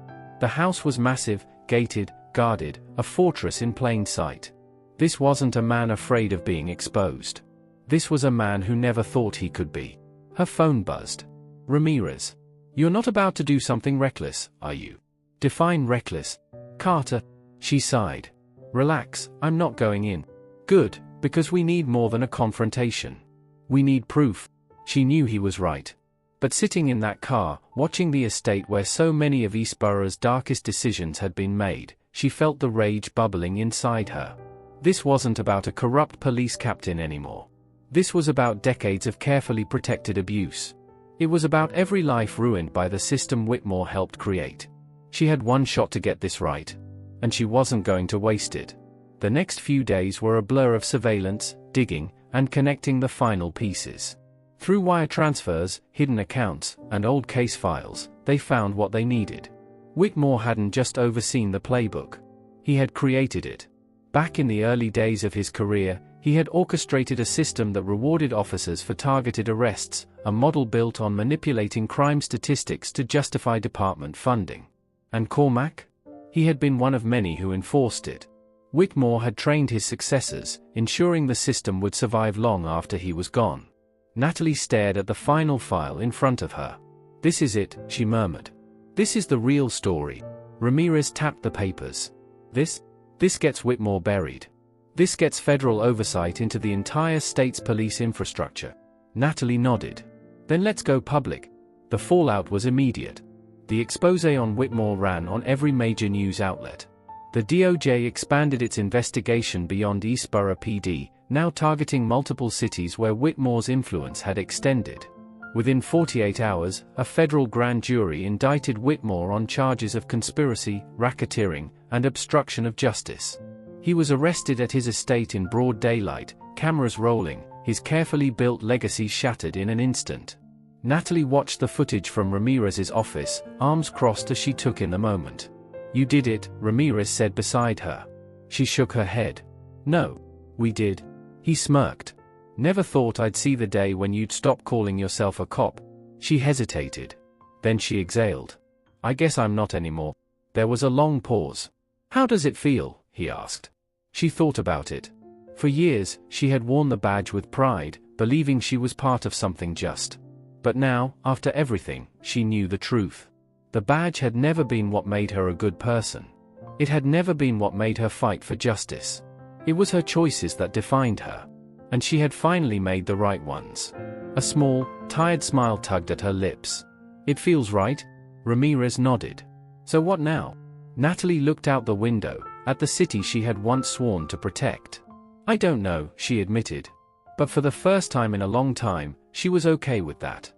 The house was massive, gated, guarded, a fortress in plain sight. This wasn't a man afraid of being exposed. This was a man who never thought he could be. Her phone buzzed. "Ramirez. You're not about to do something reckless, are you?" "Define reckless." "Carter." She sighed. "Relax, I'm not going in." "Good, because we need more than a confrontation. We need proof." She knew he was right. But sitting in that car, watching the estate where so many of Eastborough's darkest decisions had been made, she felt the rage bubbling inside her. This wasn't about a corrupt police captain anymore. This was about decades of carefully protected abuse. It was about every life ruined by the system Whitmore helped create. She had one shot to get this right. And she wasn't going to waste it. The next few days were a blur of surveillance, digging, and connecting the final pieces. Through wire transfers, hidden accounts, and old case files, they found what they needed. Whitmore hadn't just overseen the playbook. He had created it. Back in the early days of his career, he had orchestrated a system that rewarded officers for targeted arrests, a model built on manipulating crime statistics to justify department funding. And Cormac? He had been one of many who enforced it. Whitmore had trained his successors, ensuring the system would survive long after he was gone. Natalie stared at the final file in front of her. "This is it," she murmured. "This is the real story." Ramirez tapped the papers. This gets Whitmore buried. This gets federal oversight into the entire state's police infrastructure. Natalie nodded. Then let's go public. The fallout was immediate. The exposé on Whitmore ran on every major news outlet. The DOJ expanded its investigation beyond Eastborough PD, now targeting multiple cities where Whitmore's influence had extended. Within 48 hours, a federal grand jury indicted Whitmore on charges of conspiracy, racketeering, and obstruction of justice. He was arrested at his estate in broad daylight, cameras rolling, his carefully built legacy shattered in an instant. Natalie watched the footage from Ramirez's office, arms crossed as she took in the moment. "You did it," Ramirez said beside her. She shook her head. "No. We did." He smirked. "Never thought I'd see the day when you'd stop calling yourself a cop." She hesitated. Then she exhaled. "I guess I'm not anymore." There was a long pause. "How does it feel?" he asked. She thought about it. For years, she had worn the badge with pride, believing she was part of something just. But now, after everything, she knew the truth. The badge had never been what made her a good person. It had never been what made her fight for justice. It was her choices that defined her. And she had finally made the right ones. A small, tired smile tugged at her lips. "It feels right?" Ramirez nodded. "So what now?" Natalie looked out the window, at the city she had once sworn to protect. "I don't know," she admitted. But for the first time in a long time, she was okay with that.